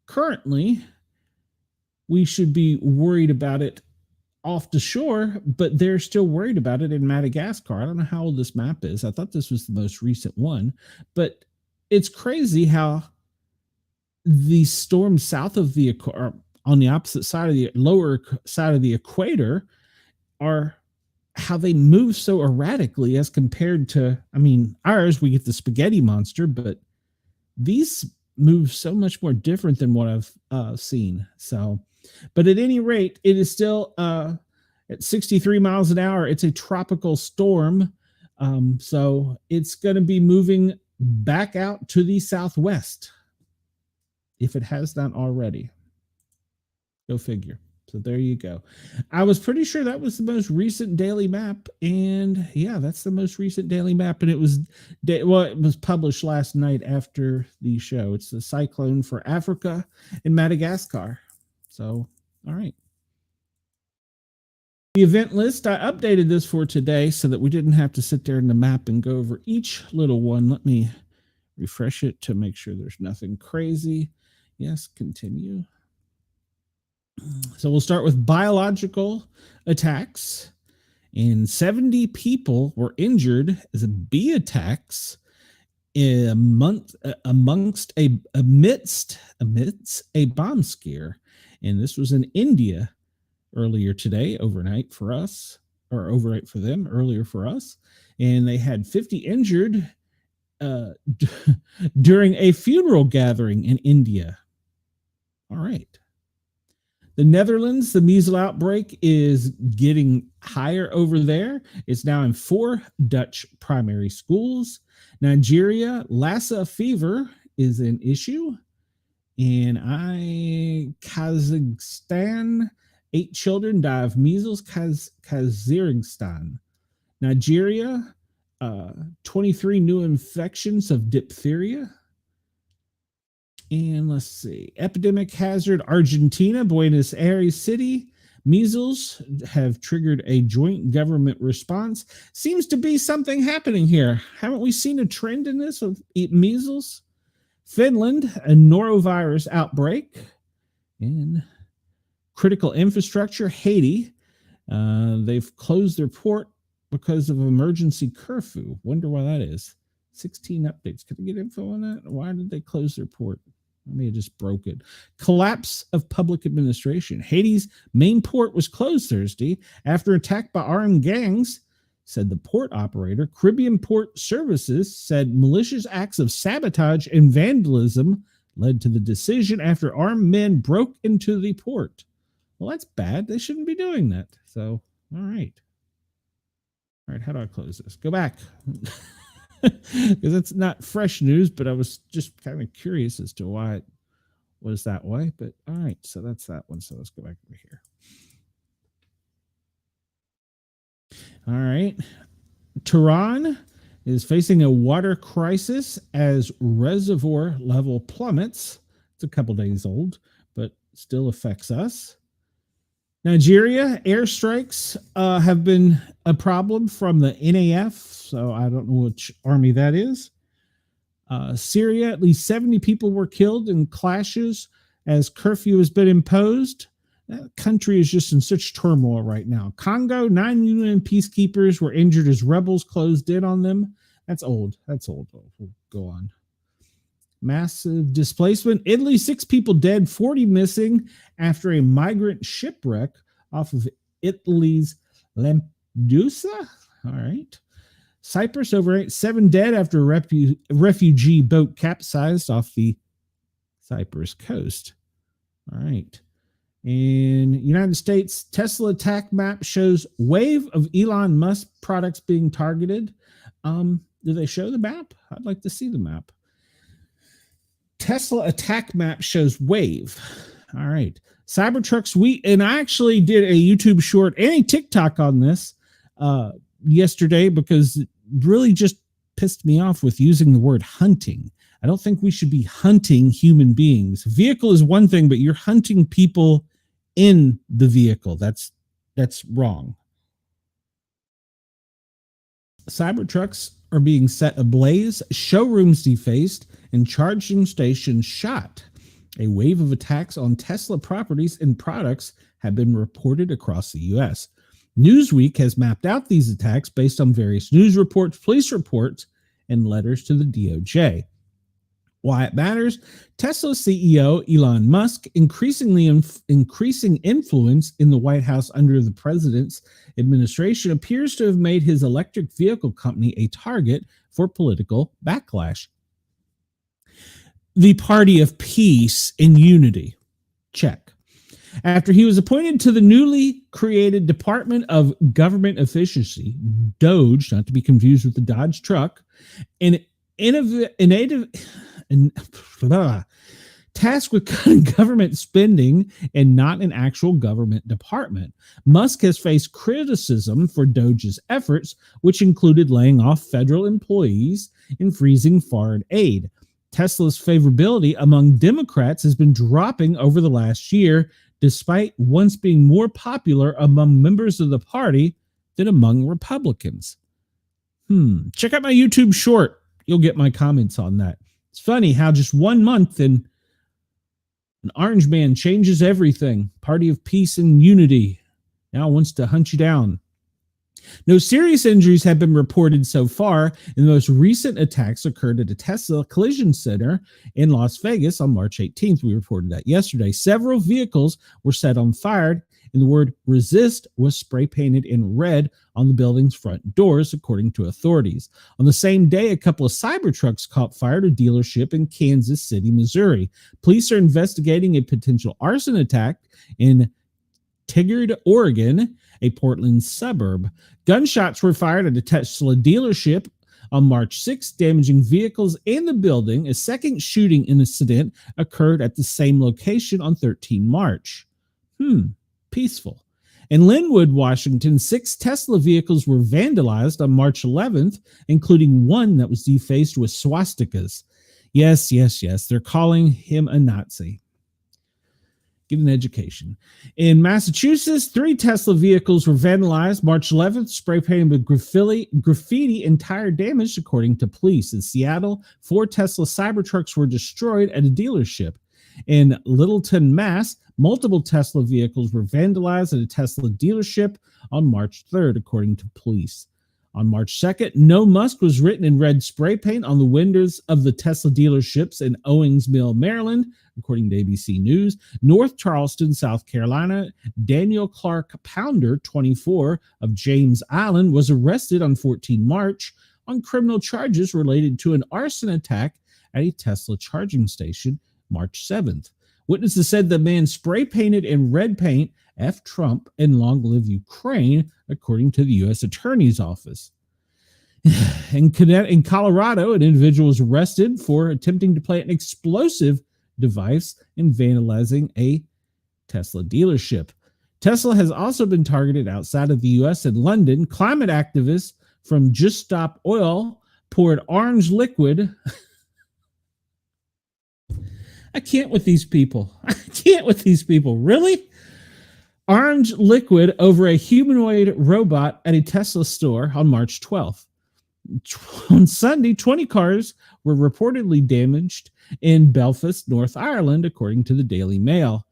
currently, we should be worried about it off the shore, but they're still worried about it in Madagascar. I don't know how old this map is. I thought this was the most recent one, but it's crazy how the storms south of the, or on the opposite side of the lower side of the equator, are how they move so erratically as compared to, I mean, ours, we get the spaghetti monster, but these move so much more different than what I've seen. So, but at any rate, it is still at 63 miles an hour. It's a tropical storm. So it's going to be moving back out to the southwest if it has not already. Go figure. So there you go. I was pretty sure that was the most recent daily map, and yeah, that's the most recent daily map. And it was, it was published last night after the show. It's the cyclone for Africa and Madagascar. So, all right. The event list, I updated this for today so that we didn't have to sit there in the map and go over each little one. Let me refresh it to make sure there's nothing crazy. Yes, continue. So we'll start with biological attacks, and 70 people were injured as bee attacks amidst a bomb scare. And this was in India earlier today, overnight for us, or overnight for them, earlier for us. And they had 50 injured during a funeral gathering in India. All right. The Netherlands, the measles outbreak is getting higher over there. It's now in 4 Dutch primary schools. Nigeria, Lassa fever is an issue. In Kazakhstan, 8 children die of measles. Kazakhstan. Nigeria, 23 new infections of diphtheria. And let's see, epidemic hazard, Argentina, Buenos Aires City, measles have triggered a joint government response. Seems to be something happening here. Haven't we seen a trend in this of measles? Finland, a norovirus outbreak. And critical infrastructure, Haiti, they've closed their port because of emergency curfew. Wonder why that is. 16 updates. Could I get info on that? Why did they close their port? I may have just broke it. Collapse of public administration. Haiti's main port was closed Thursday after attack by armed gangs, said the port operator. Caribbean Port Services said malicious acts of sabotage and vandalism led to the decision after armed men broke into the port. Well, that's bad. They shouldn't be doing that. So, all right. All right, how do I close this? Go back. Because it's not fresh news, but I was just kind of curious as to why it was that way. But all right, so that's that one. So let's go back over here. All right. Tehran is facing a water crisis as reservoir level plummets. It's a couple days old, but still affects us. Nigeria, airstrikes have been a problem from the NAF, so I don't know which army that is. Syria, at least 70 people were killed in clashes as curfew has been imposed. That country is just in such turmoil right now. Congo, 9 UN peacekeepers were injured as rebels closed in on them. That's old. That's old. We'll go on. Massive displacement. Italy, 6 people dead, 40 missing after a migrant shipwreck off of Italy's Lampedusa. All right. Cyprus, overnight, 7 dead after a refugee boat capsized off the Cyprus coast. All right. In United States, Tesla attack map shows wave of Elon Musk products being targeted. Do they show the map? I'd like to see the map. Tesla attack map shows wave. All right. Cybertruck's and I actually did a YouTube short and a TikTok on this yesterday because it really just pissed me off with using the word hunting. I don't think we should be hunting human beings. Vehicle is one thing, but you're hunting people in the vehicle. That's wrong. Cybertrucks are being set ablaze, showrooms defaced, and charging stations shot. A wave of attacks on Tesla properties and products have been reported across the U.S. Newsweek has mapped out these attacks based on various news reports, police reports, and letters to the DOJ. Why it matters: Tesla CEO Elon Musk increasing influence in the White House under the president's administration appears to have made his electric vehicle company a target for political backlash. The party of peace and unity. Check. After he was appointed to the newly created Department of Government Efficiency, DOGE, not to be confused with the Dodge truck, tasked with cutting government spending and not an actual government department. Musk has faced criticism for DOGE's efforts, which included laying off federal employees and freezing foreign aid. Tesla's favorability among Democrats has been dropping over the last year, despite once being more popular among members of the party than among Republicans. Check out my YouTube short. You'll get my comments on that. It's funny how just 1 month and an orange man changes everything. Party of peace and unity now wants to hunt you down. No serious injuries have been reported so far, and the most recent attacks occurred at a Tesla collision center in Las Vegas on March 18th. We reported that yesterday. Several vehicles were set on fire, and the word resist was spray painted in red on the building's front doors, according to authorities. On the same day, a couple of Cybertrucks caught fire at a dealership in Kansas City, Missouri. Police are investigating a potential arson attack in Tigard, Oregon, a Portland suburb. Gunshots were fired at a Tesla dealership on March 6th, damaging vehicles and the building. A second shooting incident occurred at the same location on 13 March. Peaceful. In Linwood, Washington, 6 Tesla vehicles were vandalized on March 11th, including one that was defaced with swastikas. Yes. They're calling him a Nazi. Get an education. In Massachusetts, 3 Tesla vehicles were vandalized March 11th, spray painted with graffiti and tire damage, according to police. In Seattle, 4 Tesla Cybertrucks were destroyed at a dealership. In Littleton, Mass., multiple Tesla vehicles were vandalized at a Tesla dealership on March 3rd, according to police. On March 2nd, "No Musk" was written in red spray paint on the windows of the Tesla dealerships in Owings Mill, Maryland, according to ABC News. North Charleston, South Carolina, Daniel Clark Pounder, 24, of James Island, was arrested on 14 March on criminal charges related to an arson attack at a Tesla charging station March 7th. Witnesses said the man spray painted in red paint "F Trump" and "Long Live Ukraine," according to the U.S. Attorney's Office. In Colorado, an individual was arrested for attempting to plant an explosive device and vandalizing a Tesla dealership. Tesla has also been targeted outside of the U.S. in London. Climate activists from Just Stop Oil poured orange liquid. I can't with these people. Really? Orange liquid over a humanoid robot at a Tesla store on March 12th. On Sunday, 20 cars were reportedly damaged in Belfast, North Ireland, according to the Daily Mail.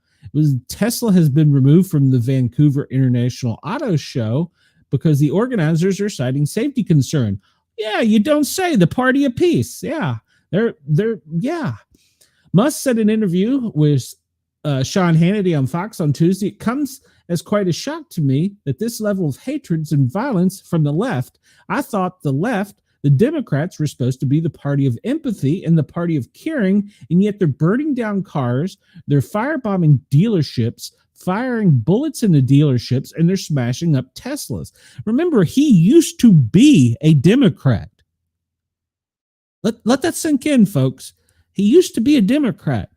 Tesla has been removed from the Vancouver International Auto Show because the organizers are citing safety concern. Yeah, you don't say. The party of peace. Yeah, they're. Musk said in an interview with Sean Hannity on Fox on Tuesday, "It comes as quite a shock to me that this level of hatred and violence from the left. I thought the left, the Democrats, were supposed to be the party of empathy and the party of caring, and yet they're burning down cars, they're firebombing dealerships, firing bullets into dealerships, and they're smashing up Teslas. Remember, he used to be a Democrat. Let that sink in, folks. He used to be a Democrat.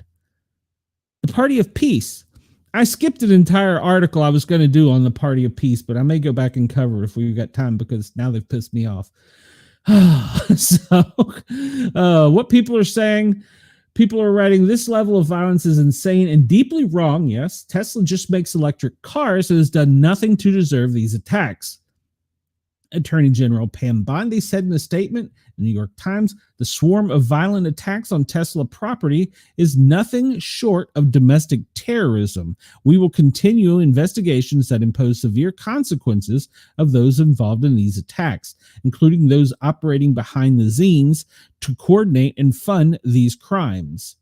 The Party of Peace. I skipped an entire article I was going to do on the Party of Peace, but I may go back and cover it if we've got time, because now they've pissed me off. So, what people are saying, people are writing, this level of violence is insane and deeply wrong. Yes, Tesla just makes electric cars and has done nothing to deserve these attacks. Attorney General Pam Bondi said in a statement in the New York Times, the swarm of violent attacks on Tesla property is nothing short of domestic terrorism. We will continue investigations that impose severe consequences of those involved in these attacks, including those operating behind the scenes to coordinate and fund these crimes.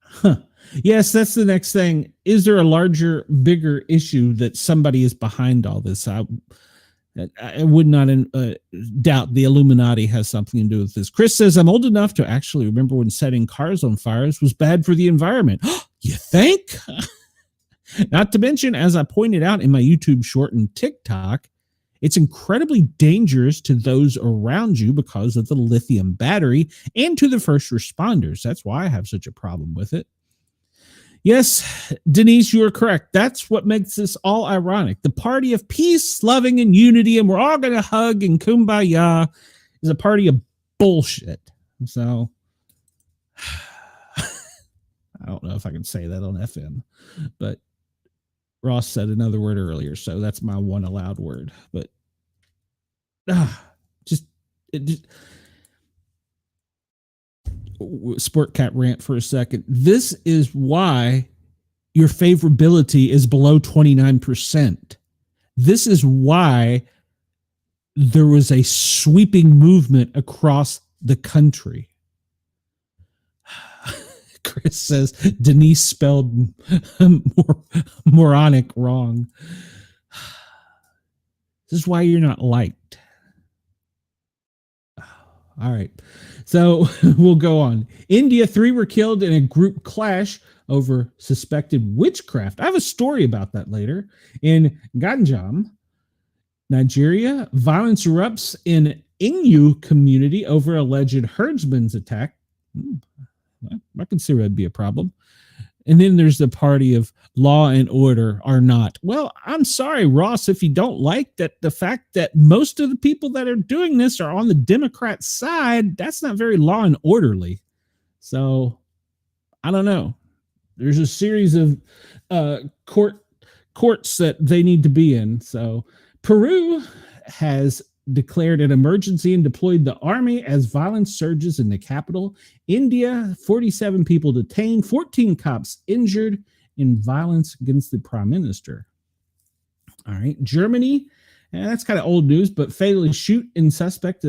Huh. Yes, that's the next thing. Is there a larger, bigger issue that somebody is behind all this? I would not doubt the Illuminati has something to do with this. Chris says, I'm old enough to actually remember when setting cars on fires was bad for the environment. You think? Not to mention, as I pointed out in my YouTube short and TikTok, it's incredibly dangerous to those around you because of the lithium battery and to the first responders. That's why I have such a problem with it. Yes, Denise, you are correct. That's what makes this all ironic. The Party of Peace, loving, and unity, and we're all going to hug and kumbaya, is a party of bullshit. So, I don't know if I can say that on FM, but Ross said another word earlier, so that's my one allowed word. But just Sportcat rant for a second. This is why your favorability is below 29%. This is why there was a sweeping movement across the country. Chris says Denise spelled moronic wrong. This is why you're not liked. All right. So we'll go on. India, 3 were killed in a group clash over suspected witchcraft. I have a story about that later. In Ganjam, Nigeria, violence erupts in Innu community over alleged herdsman's attack. I consider that'd be a problem. And then there's the party of law and order are not. Well, I'm sorry, Ross, if you don't like that, the fact that most of the people that are doing this are on the Democrat side, that's not very law and orderly. So I don't know. There's a series of courts that they need to be in. So Peru has declared an emergency and deployed the army as violence surges in the capital. India, 47 people detained, 14 cops injured in violence against the prime minister. All right. Germany, and that's kind of old news, but fatally shoot a suspect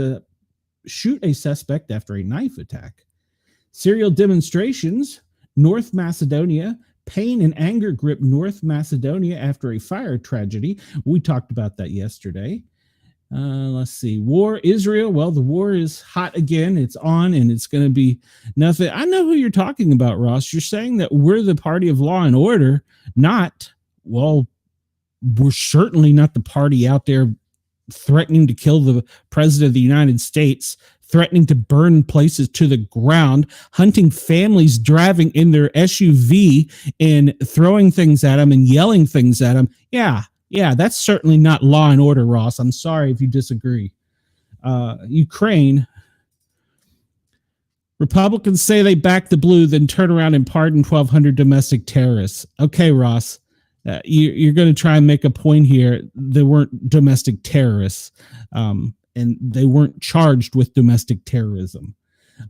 after a knife attack. Serial demonstrations, North Macedonia. Pain and anger grip North Macedonia after a fire tragedy. We talked about that yesterday. Let's see. War, Israel. Well, the war is hot again. It's on, and it's going to be nothing. I know who you're talking about, Ross. You're saying that we're the party of law and order, not, well, we're certainly not the party out there threatening to kill the president of the United States, threatening to burn places to the ground, hunting families, driving in their SUV and throwing things at them and yelling things at them. Yeah, that's certainly not law and order, Ross. I'm sorry if you disagree. Ukraine. Republicans say they back the blue, then turn around and pardon 1,200 domestic terrorists. Okay, Ross, you're going to try and make a point here. They weren't domestic terrorists, and they weren't charged with domestic terrorism.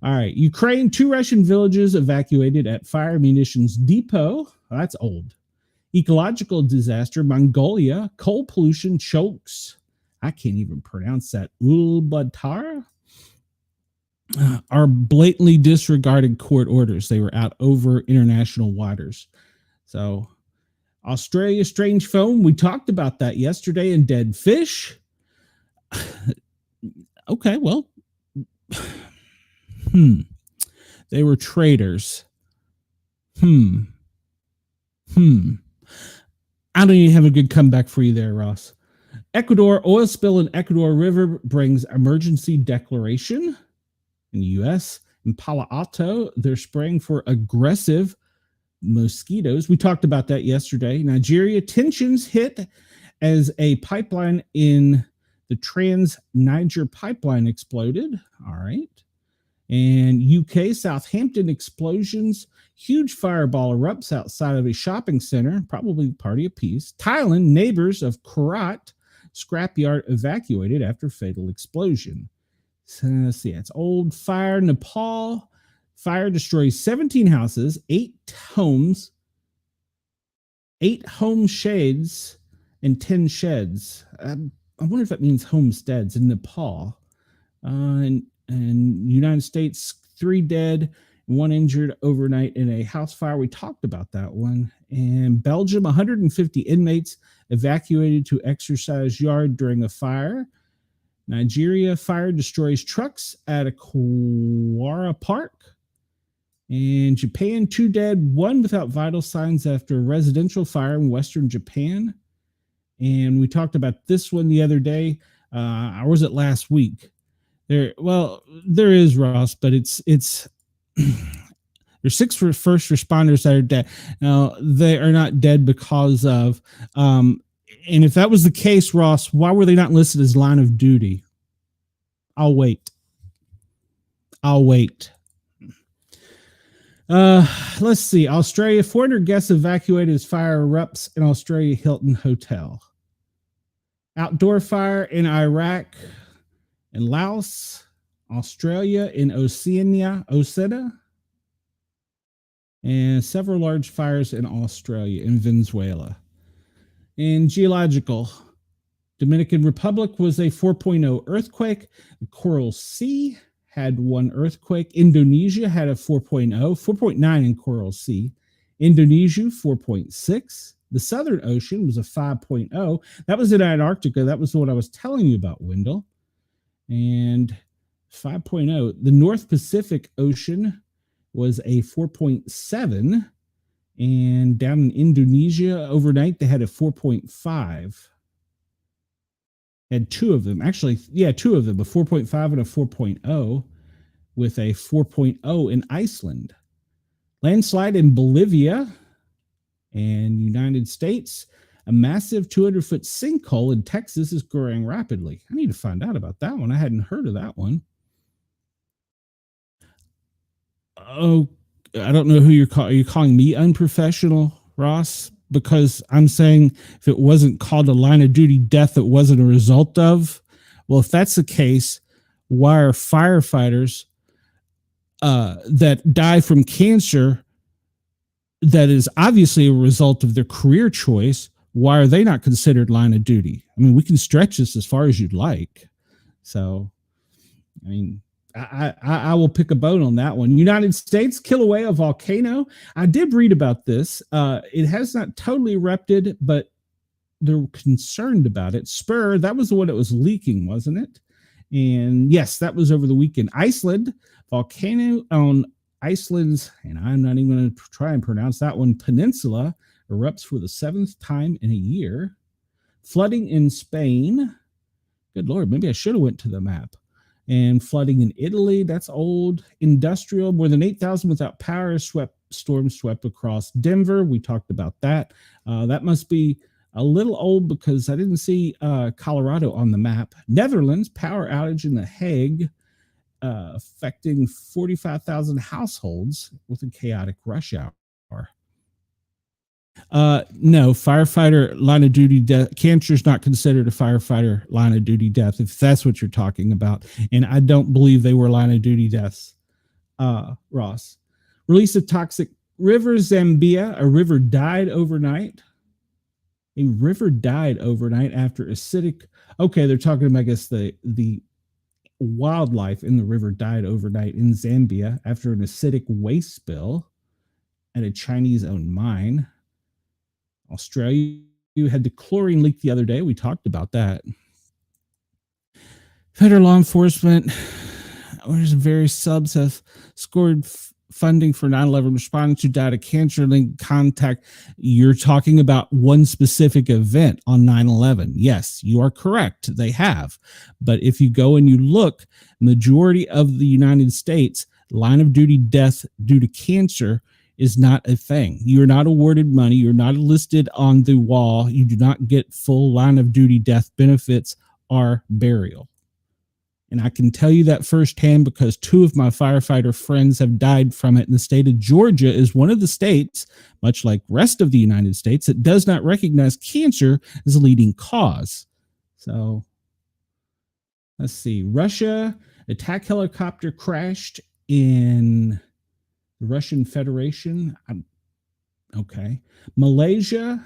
All right, Ukraine, 2 Russian villages evacuated at fire munitions depot. That's old. Ecological disaster, Mongolia, coal pollution chokes. I can't even pronounce that. Ulaanbaatar are blatantly disregarded court orders. They were out over international waters. So, Australia, strange phone. We talked about that yesterday in Dead Fish. Okay, well, they were traitors. Hmm. I don't even have a good comeback for you there, Ross. Ecuador oil spill in Ecuador River brings emergency declaration in the U.S. In Palo Alto, they're spraying for aggressive mosquitoes. We talked about that yesterday. Nigeria tensions hit as a pipeline in the Trans Niger pipeline exploded. All right. And UK, Southampton explosions. Huge fireball erupts outside of a shopping center, probably party of peace. Thailand, neighbors of Korat scrapyard evacuated after fatal explosion. So let's see, it's old fire. Nepal, fire destroys 17 houses, homes, 8 home shades, and 10 sheds. I wonder if that means homesteads in Nepal. And United States, 3 dead, 1 injured overnight in a house fire. We talked about that one. And Belgium, 150 inmates evacuated to exercise yard during a fire. Nigeria, fire destroys trucks at a Kwara Park. And Japan, 2 dead, 1 without vital signs after a residential fire in Western Japan. And we talked about this one the other day, or was it last week? There is, Ross, but it's there's 6 first responders that are dead. Now, they are not dead because of and if that was the case, Ross, why were they not listed as line of duty? I'll wait. Let's see. Australia, 400 guests evacuated as fire erupts in Australia Hilton Hotel. Outdoor fire in Iraq and Laos, Australia, in Oceania, and several large fires in Australia and Venezuela. In geological, Dominican Republic was a 4.0 earthquake. The Coral Sea had 1 earthquake. Indonesia had a 4.0, 4.9 in Coral Sea. Indonesia, 4.6. The Southern Ocean was a 5.0. That was in Antarctica. That was what I was telling you about, Wendell. And 5.0. The North Pacific Ocean was a 4.7. And down in Indonesia overnight, they had a 4.5. Had 2 of them. Actually, 2 of them, a 4.5 and a 4.0, with a 4.0 in Iceland. Landslide in Bolivia and United States. A massive 200-foot sinkhole in Texas is growing rapidly. I need to find out about that one. I hadn't heard of that one. Oh, I don't know who you're calling. Are you calling me unprofessional, Ross? Because I'm saying if it wasn't called a line of duty death, it wasn't a result of. Well, if that's the case, why are firefighters that die from cancer that is obviously a result of their career choice, why are they not considered line of duty? I mean, we can stretch this as far as you'd like. So, I mean, I will pick a bone on that one. United States, kill away a volcano. I did read about this. It has not totally erupted, but they're concerned about it. Spur, that was the one that was leaking, wasn't it? And yes, that was over the weekend. Iceland, volcano on Iceland's, and I'm not even going to try and pronounce that one, peninsula erupts for the 7th time in a year. Flooding in Spain. Good Lord, maybe I should have went to the map. And flooding in Italy, that's old. Industrial, more than 8,000 without power. Storm swept across Denver. We talked about that. That must be a little old because I didn't see Colorado on the map. Netherlands, power outage in The Hague, affecting 45,000 households with a chaotic rush hour. No, firefighter line of duty death. Cancer is not considered a firefighter line of duty death, if that's what you're talking about. And I don't believe they were line of duty deaths. Ross, release of toxic river Zambia. A river died overnight. A river died overnight after acidic. Okay, they're talking about, I guess, the wildlife in the river died overnight in Zambia after an acidic waste spill at a Chinese-owned mine. Australia had the chlorine leak the other day. We talked about that. Federal law enforcement, where's various subs have scored funding for 9/11 responders who died of cancer linked contact. You're talking about one specific event on 9/11. Yes, you are correct. They have. But if you go and you look, majority of the United States, line of duty death due to cancer is not a thing. You're not awarded money. You're not listed on the wall. You do not get full line of duty death benefits or burial. And I can tell you that firsthand because two of my firefighter friends have died from it. And the state of Georgia is one of the states, much like rest of the United States, that does not recognize cancer as a leading cause. So let's see. Russia, attack helicopter crashed in the Russian Federation. Okay. Malaysia,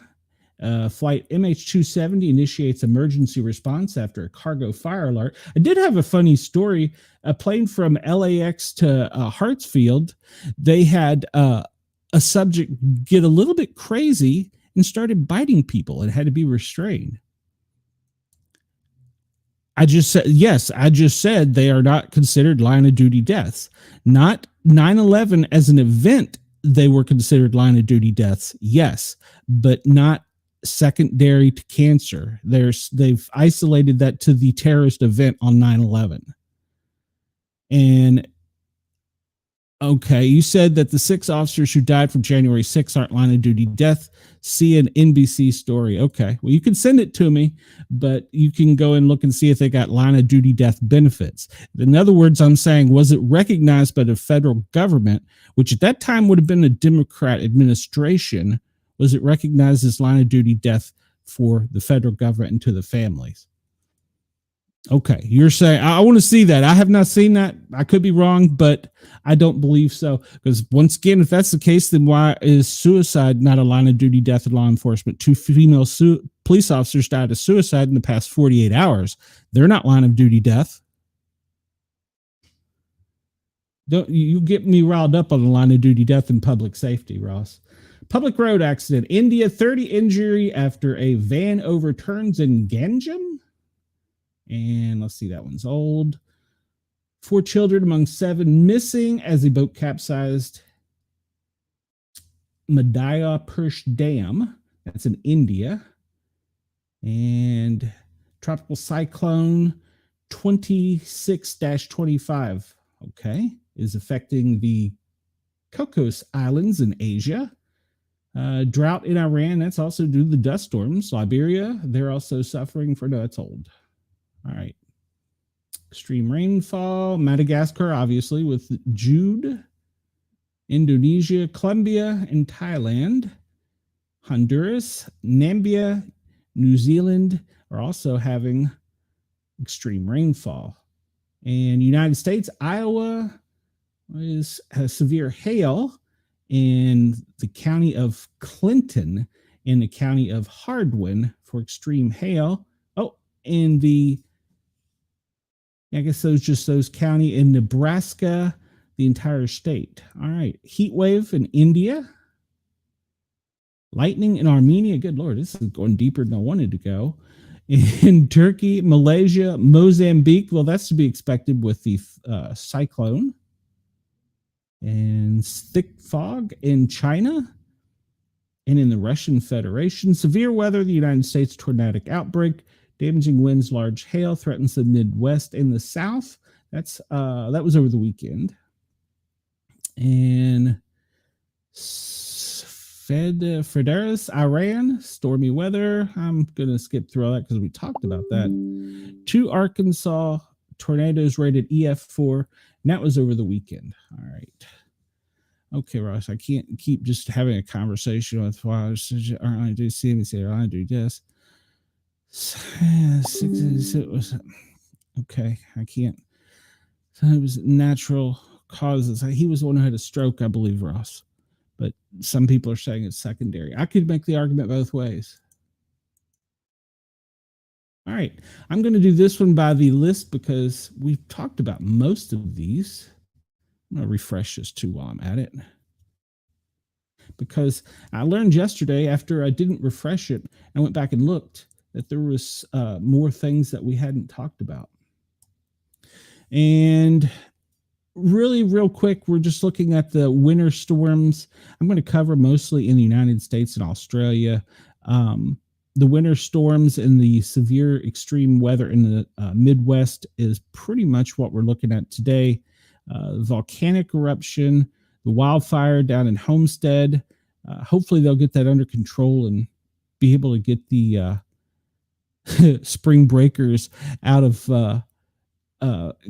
flight MH270 initiates emergency response after a cargo fire alert. I did have a funny story. A plane from LAX to Hartsfield, they had a subject get a little bit crazy and started biting people and had to be restrained. I just said they are not considered line of duty deaths. Not 9/11 as an event, they were considered line of duty deaths, yes, but not secondary to cancer. They've isolated that to the terrorist event on 9/11. And okay, you said that the 6 officers who died from January 6th aren't line of duty death. See an NBC story. Okay, well, you can send it to me, but you can go and look and see if they got line of duty death benefits. In other words, I'm saying, was it recognized by the federal government, which at that time would have been a Democrat administration? Was it recognized as line of duty death for the federal government and to the families? Okay, you're saying I want to see that. I have not seen that. I could be wrong, but I don't believe so. Because once again, if that's the case, then why is suicide not a line of duty death in law enforcement? 2 female police officers died of suicide in the past 48 hours. They're not line of duty death. Don't you get me riled up on the line of duty death in public safety, Ross? Public road accident. India, 30 injury after a van overturns in Ganjam. And let's see, that one's old. 4 children among 7 missing as a boat capsized. Madhya Pradesh Dam. That's in India. And tropical cyclone 26-25. Okay. Is affecting the Cocos Islands in Asia. Drought in Iran. That's also due to the dust storms. Liberia, they're also suffering for, no, that's old. All right. Extreme rainfall. Madagascar, obviously, with Jude. Indonesia, Colombia, and Thailand. Honduras, Namibia, New Zealand are also having extreme rainfall. And United States, Iowa has severe hail in the county of Clinton and the county of Hardwin for extreme hail. Oh, and I guess those county in Nebraska, the entire state. All right. Heat wave in India. Lightning in Armenia. Good Lord, this is going deeper than I wanted to go. In Turkey, Malaysia, Mozambique. Well, that's to be expected with the cyclone. And thick fog in China. And in the Russian Federation. Severe weather, the United States tornadic outbreak. Damaging winds, large hail threatens the Midwest and the South. That was over the weekend. And Federas, Iran, stormy weather. I'm going to skip through all that because we talked about that. 2 Arkansas tornadoes rated EF4. And that was over the weekend. All right. Okay, Ross, I can't keep just having a conversation with I do see me say I do this. Okay, I can't. So it was natural causes. He was the one who had a stroke, I believe, Ross. But some people are saying it's secondary. I could make the argument both ways. All right, I'm going to do this one by the list because we've talked about most of these. I'm going to refresh this too while I'm at it. Because I learned yesterday after I didn't refresh it, I went back and looked that there was more things that we hadn't talked about. And really real quick, we're just looking at the winter storms. I'm going to cover mostly in the United States and Australia. Um, the winter storms and the severe extreme weather in the Midwest is pretty much what we're looking at today. Volcanic eruption, the wildfire down in Homestead. Hopefully, they'll get that under control and be able to get the spring breakers out of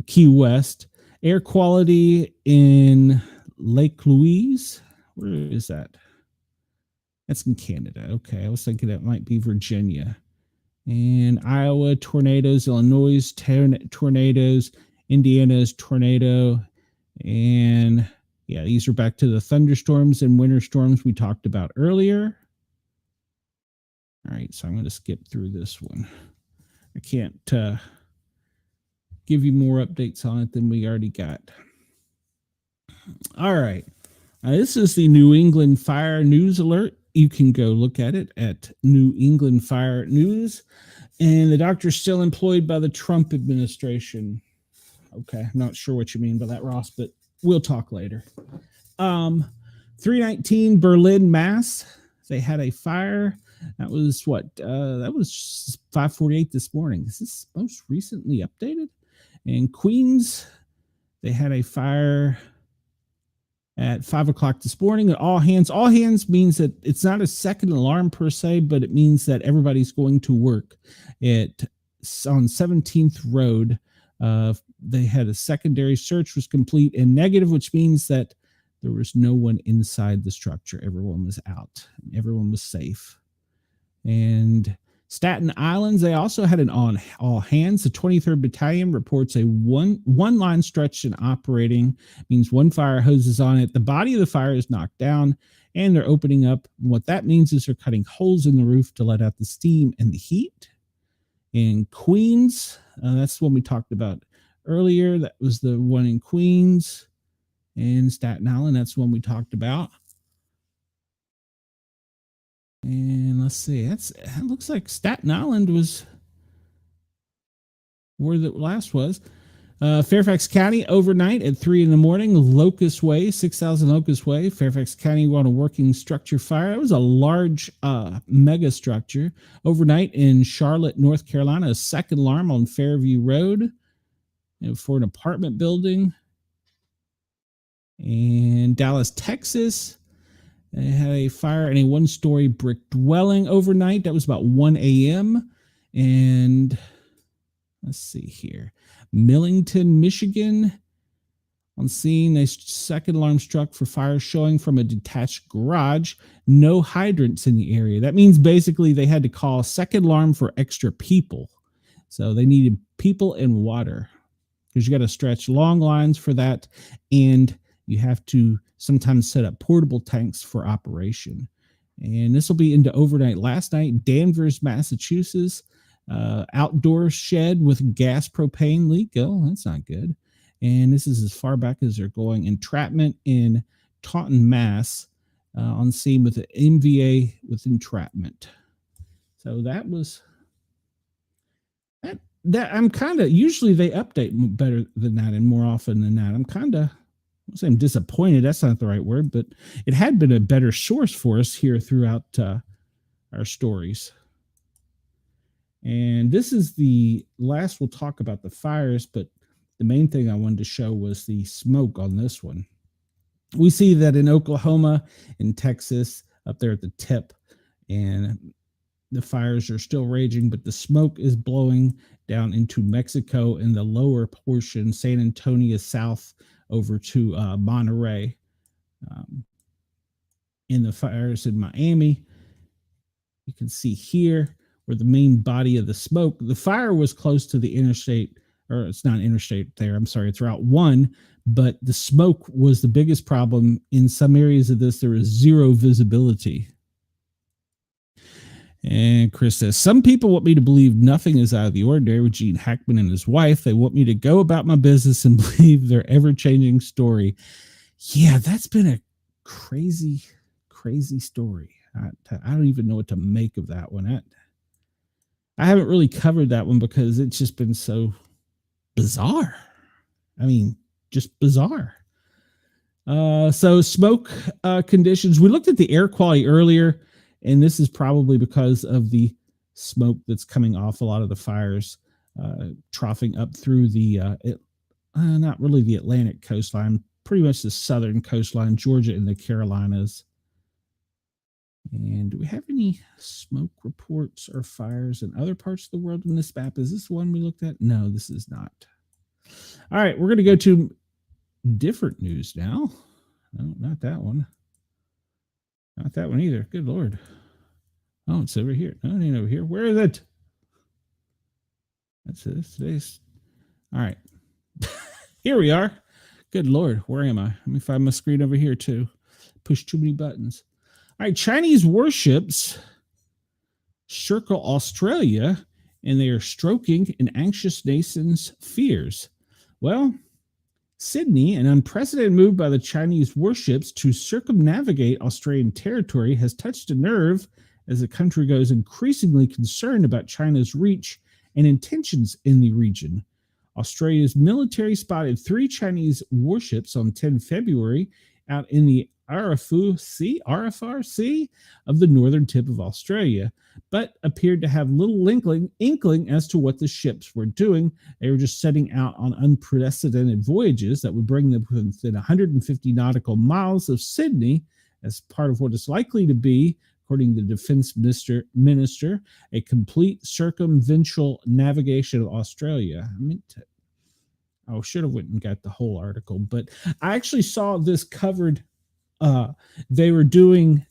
Key West. Air quality in Lake Louise. Where is that? That's in Canada. Okay, I was thinking that might be Virginia. And Iowa tornadoes, Illinois tornadoes, Indiana's tornado, and yeah, these are back to the thunderstorms and winter storms we talked about earlier. All right, so I'm going to skip through this one. I can't give you more updates on it than we already got. All right. This is the New England Fire News Alert. You can go look at it at New England Fire News. And the doctor's still employed by the Trump administration. Okay, I'm not sure what you mean by that, Ross, but we'll talk later. 319 Berlin, Mass. They had a fire. That was what? That was 5:48 this morning. Is this most recently updated? In Queens, they had a fire at 5 o'clock this morning at all hands. All hands means that it's not a second alarm per se, but it means that everybody's going to work. On 17th Road, they had a secondary search was complete and negative, which means that there was no one inside the structure. Everyone was out. Everyone was safe. And Staten Island, they also had an on all hands. The 23rd Battalion reports a one line stretched and operating, means one fire hose is on it. The body of the fire is knocked down and they're opening up. What that means is they're cutting holes in the roof to let out the steam and the heat. In Queens, that's the one we talked about earlier. That was the one in Queens. And Staten Island, that's the one we talked about. And let's see, it looks like Staten Island was where the last was. Fairfax County overnight at 3 in the morning, Locust Way, 6,000 Locust Way. Fairfax County were on a working structure fire. It was a large mega structure. Overnight in Charlotte, North Carolina, a second alarm on Fairview Road for an apartment building. And Dallas, Texas, they had a fire in a one-story brick dwelling overnight. That was about 1 a.m. And let's see here. Millington, Michigan. On scene, a second alarm struck for fire showing from a detached garage. No hydrants in the area. That means basically they had to call a second alarm for extra people. So they needed people and water because you got to stretch long lines for that. And you have to sometimes set up portable tanks for operation. And this will be into overnight. Last night, Danvers, Massachusetts, outdoor shed with gas propane leak. Oh, that's not good. And this is as far back as they're going. Entrapment in Taunton, Mass, on scene with the MVA with entrapment. So that was that. I'm kind of, usually they update better than that and more often than that. I'm disappointed. That's not the right word, but it had been a better source for us here throughout our stories. And this is the last we'll talk about the fires, but the main thing I wanted to show was the smoke on this one. We see that in Oklahoma, in Texas, up there at the tip, and the fires are still raging, but the smoke is blowing down into Mexico in the lower portion, San Antonio south over to Monterey. In the fires in Miami, you can see here where the main body of the smoke, the fire was close to the interstate, or it's not interstate there, I'm sorry, it's Route 1, but the smoke was the biggest problem. In some areas of this, there is zero visibility. And Chris says, some people want me to believe nothing is out of the ordinary with Gene Hackman and his wife. They want me to go about my business and believe their ever-changing story. Yeah, that's been a crazy, crazy story. I don't even know what to make of that one. I haven't really covered that one because it's just been so bizarre. I mean, just bizarre. So smoke conditions. We looked at the air quality earlier, and this is probably because of the smoke that's coming off a lot of the fires, troughing up through the not really the Atlantic coastline, pretty much the southern coastline, Georgia and the Carolinas. And do we have any smoke reports or fires in other parts of the world in this map? Is this the one we looked at? No, this is not. All right, we're going to go to different news now. No, not that one. Not that one either. Good Lord. Oh, it's over here. No, it ain't over here. Where is it? That's it. Today's. All right. Here we are. Good Lord. Where am I? Let me find my screen over here too. Push too many buttons. All right. Chinese warships circle Australia, and they are stroking an anxious nation's fears. Well, Sydney, an unprecedented move by the Chinese warships to circumnavigate Australian territory, has touched a nerve as the country grows increasingly concerned about China's reach and intentions in the region. Australia's military spotted 3 Chinese warships on 10 February out in the RFR Sea of the northern tip of Australia, but appeared to have little inkling as to what the ships were doing. They were just setting out on unprecedented voyages that would bring them within 150 nautical miles of Sydney as part of what is likely to be, according to the defense minister, a complete circumventual navigation of Australia. I should have went and got the whole article, but I actually saw this covered. They were doing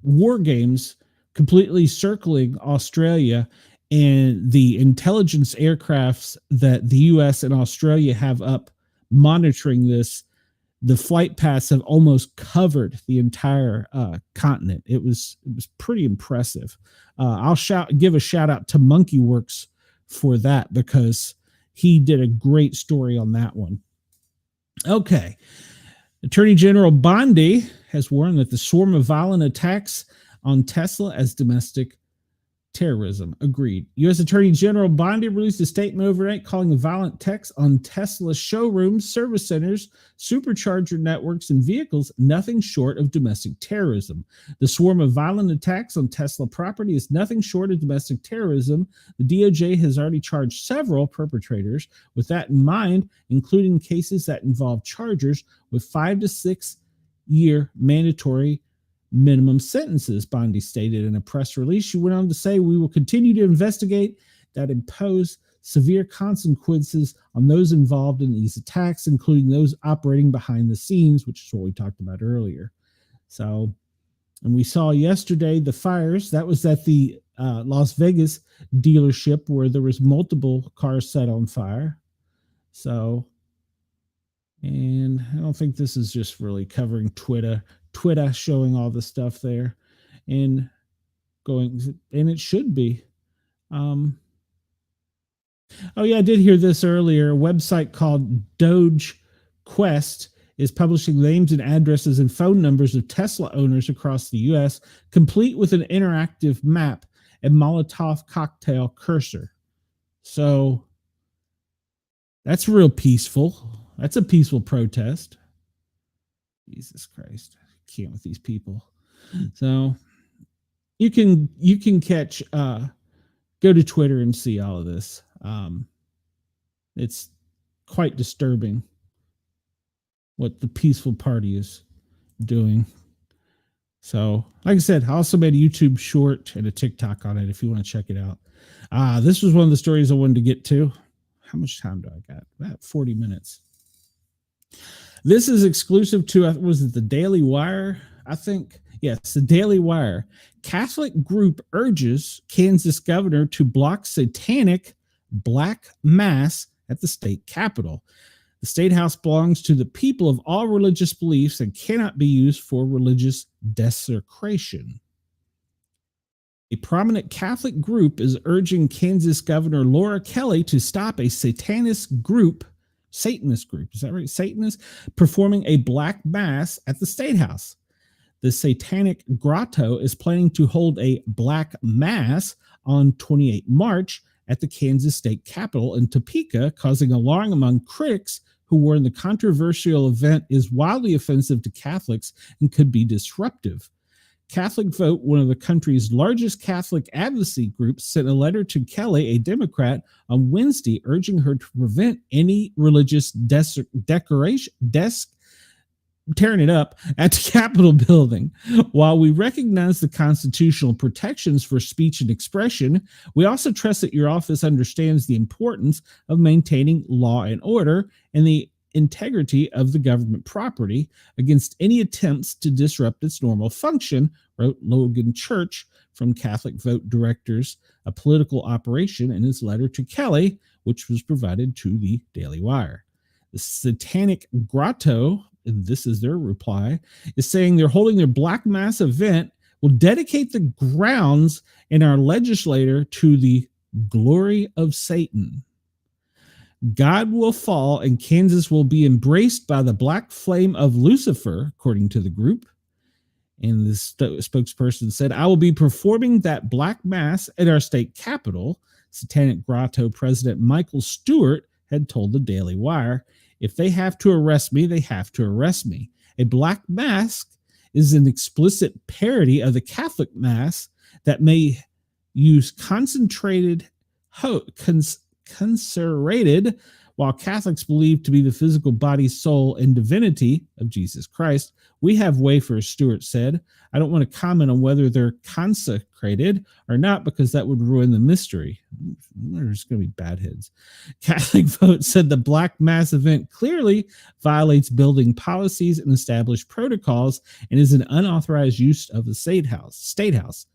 war games completely circling Australia, and the intelligence aircrafts that the U.S. and Australia have up monitoring this, the flight paths have almost covered the entire continent. It was pretty impressive. I'll give a shout out to Monkeyworks for that, because he did a great story on that one. Okay. Attorney General Bondi has warned that the swarm of violent attacks on Tesla as domestic terrorism. Agreed. U.S. Attorney General Bondi released a statement overnight calling the violent attacks on Tesla showrooms, service centers, supercharger networks, and vehicles nothing short of domestic terrorism. The swarm of violent attacks on Tesla property is nothing short of domestic terrorism. The DOJ has already charged several perpetrators with that in mind, including cases that involve chargers with 5 to 6 year mandatory minimum sentences, Bondi stated in a press release. She went on to say, "We will continue to investigate that impose severe consequences on those involved in these attacks, including those operating behind the scenes," which is what we talked about earlier. So, and we saw yesterday the fires. That was at the Las Vegas dealership where there was multiple cars set on fire. So, and I don't think this is just really covering Twitter showing all the stuff there and going, and it should be. Oh yeah, I did hear this earlier. A website called Doge Quest is publishing names and addresses and phone numbers of Tesla owners across the U.S., complete with an interactive map and Molotov cocktail cursor. So that's real peaceful. That's a peaceful protest. Jesus Christ. Can't with these people. So you can catch go to Twitter and see all of this. It's quite disturbing what the peaceful party is doing. So like I said, I also made a YouTube short and a TikTok on it if you want to check it out. This was one of the stories I wanted to get to. How much time do I got? About 40 minutes. This is exclusive to, was it the Daily Wire? I think, yes, the Daily Wire. Catholic group urges Kansas governor to block satanic black mass at the state capitol. The state house belongs to the people of all religious beliefs and cannot be used for religious desecration. A prominent Catholic group is urging Kansas Governor Laura Kelly to stop a Satanist group, is that right? Satanist, performing a black mass at the State House. The Satanic Grotto is planning to hold a black mass on 28 March at the Kansas state capitol in Topeka, causing alarm among critics who warned the controversial event is wildly offensive to Catholics and could be disruptive. Catholic Vote, one of the country's largest Catholic advocacy groups, sent a letter to Kelly, a Democrat, on Wednesday, urging her to prevent any religious tearing it up at the Capitol building. While we recognize the constitutional protections for speech and expression, we also trust that your office understands the importance of maintaining law and order and the integrity of the government property against any attempts to disrupt its normal function, wrote Logan Church from Catholic Vote Directors, a political operation, in his letter to Kelly, which was provided to the Daily Wire. The Satanic Grotto, and this is their reply, is saying they're holding their Black Mass event, will dedicate the grounds in our legislature to the glory of Satan. God will fall and Kansas will be embraced by the black flame of Lucifer, according to the group. And the spokesperson said, I will be performing that Black Mass at our state capitol. Satanic Grotto President Michael Stewart had told the Daily Wire, if they have to arrest me, they have to arrest me. A Black Mass is an explicit parody of the Catholic Mass that may use concentrated conservated, while Catholics believe to be the physical body, soul, and divinity of Jesus Christ. We have wafers, Stewart said. I don't want to comment on whether they're consecrated or not because that would ruin the mystery. There's going to be bad heads. Catholic Vote said the Black Mass event clearly violates building policies and established protocols and is an unauthorized use of the State House.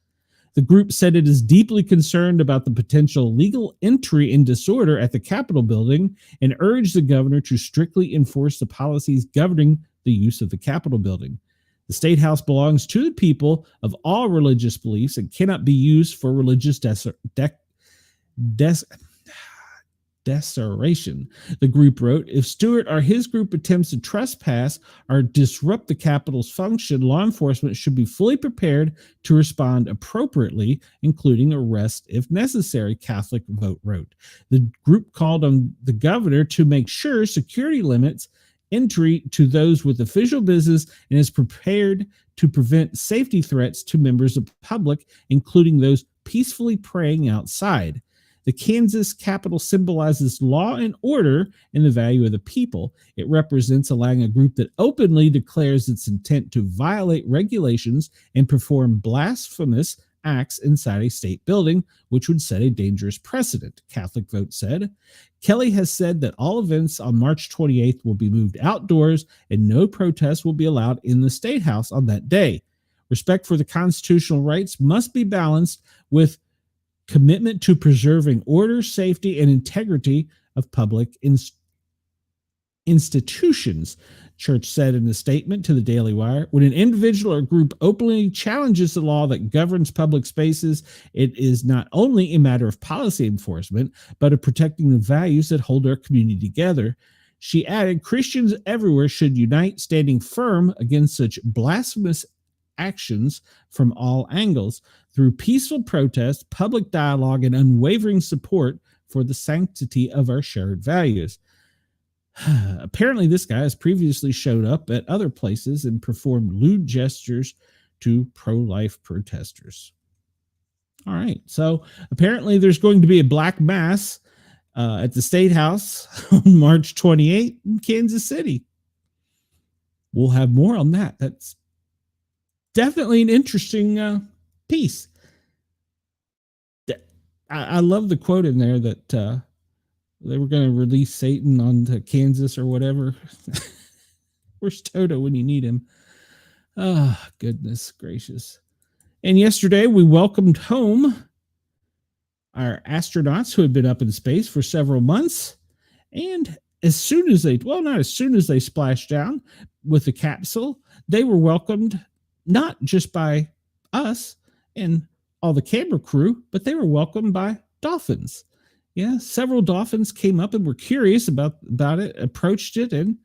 The group said it is deeply concerned about the potential legal entry and disorder at the Capitol building and urged the governor to strictly enforce the policies governing the use of the Capitol building. The State House belongs to the people of all religious beliefs and cannot be used for religious desecration. The group wrote, if Stewart or his group attempts to trespass or disrupt the Capitol's function, law enforcement should be fully prepared to respond appropriately, including arrest if necessary, Catholic Vote wrote. The group called on the governor to make sure security limits entry to those with official business and is prepared to prevent safety threats to members of the public, including those peacefully praying outside. The Kansas Capitol symbolizes law and order and the value of the people. It represents allowing a group that openly declares its intent to violate regulations and perform blasphemous acts inside a state building, which would set a dangerous precedent, Catholic Vote said. Kelly has said that all events on March 28th will be moved outdoors and no protests will be allowed in the State House on that day. Respect for the constitutional rights must be balanced with commitment to preserving order, safety, and integrity of public institutions, Church said in a statement to the Daily Wire. When an individual or group openly challenges the law that governs public spaces, it is not only a matter of policy enforcement, but of protecting the values that hold our community together. She added, Christians everywhere should unite, standing firm against such blasphemous actions from all angles through peaceful protest, public dialogue, and unwavering support for the sanctity of our shared values. Apparently, this guy has previously showed up at other places and performed lewd gestures to pro-life protesters. All right, so apparently there's going to be a Black Mass at the State House on March 28th in Kansas City. We'll have more on that. That's definitely an interesting piece. I love the quote in there that they were going to release Satan onto Kansas or whatever. Where's Toto when you need him? Oh, goodness gracious. And yesterday we welcomed home our astronauts who had been up in space for several months. And as soon as they, well, not as soon as they splashed down with the capsule, they were welcomed not just by us and all the camera crew, but they were welcomed by dolphins. Yeah, several dolphins came up and were curious about it, approached it, and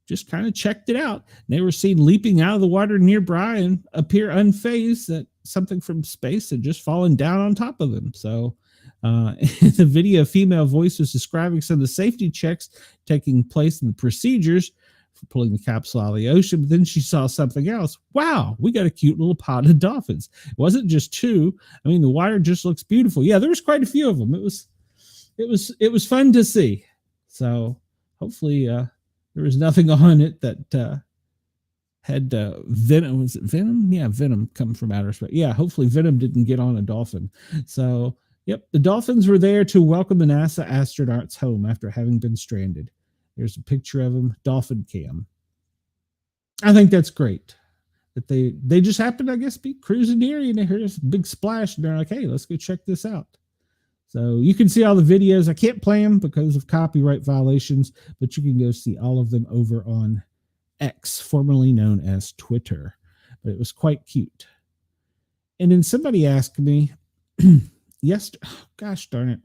just kind of checked it out. They were seen leaping out of the water nearby and appear unfazed that something from space had just fallen down on top of them. So In the video, a female voice was describing some of the safety checks taking place in the procedures for pulling the capsule out of the ocean. But then she saw something else. Wow, we got a cute little pod of dolphins. It wasn't just two. I mean, the water just looks beautiful. Yeah, there was quite a few of them. It was fun to see. So hopefully there was nothing on it that had venom. Was it venom? Yeah, venom come from outer space. Yeah, hopefully venom didn't get on a dolphin. So, yep, the dolphins were there to welcome the NASA astronauts home after having been stranded. There's a picture of them, dolphin cam. I think that's great. That they just happened, I guess, be cruising near and they heard this big splash and they're like, hey, let's go check this out. So you can see all the videos. I can't play them because of copyright violations, but you can go see all of them over on X, formerly known as Twitter. But it was quite cute. And then somebody asked me, gosh darn it.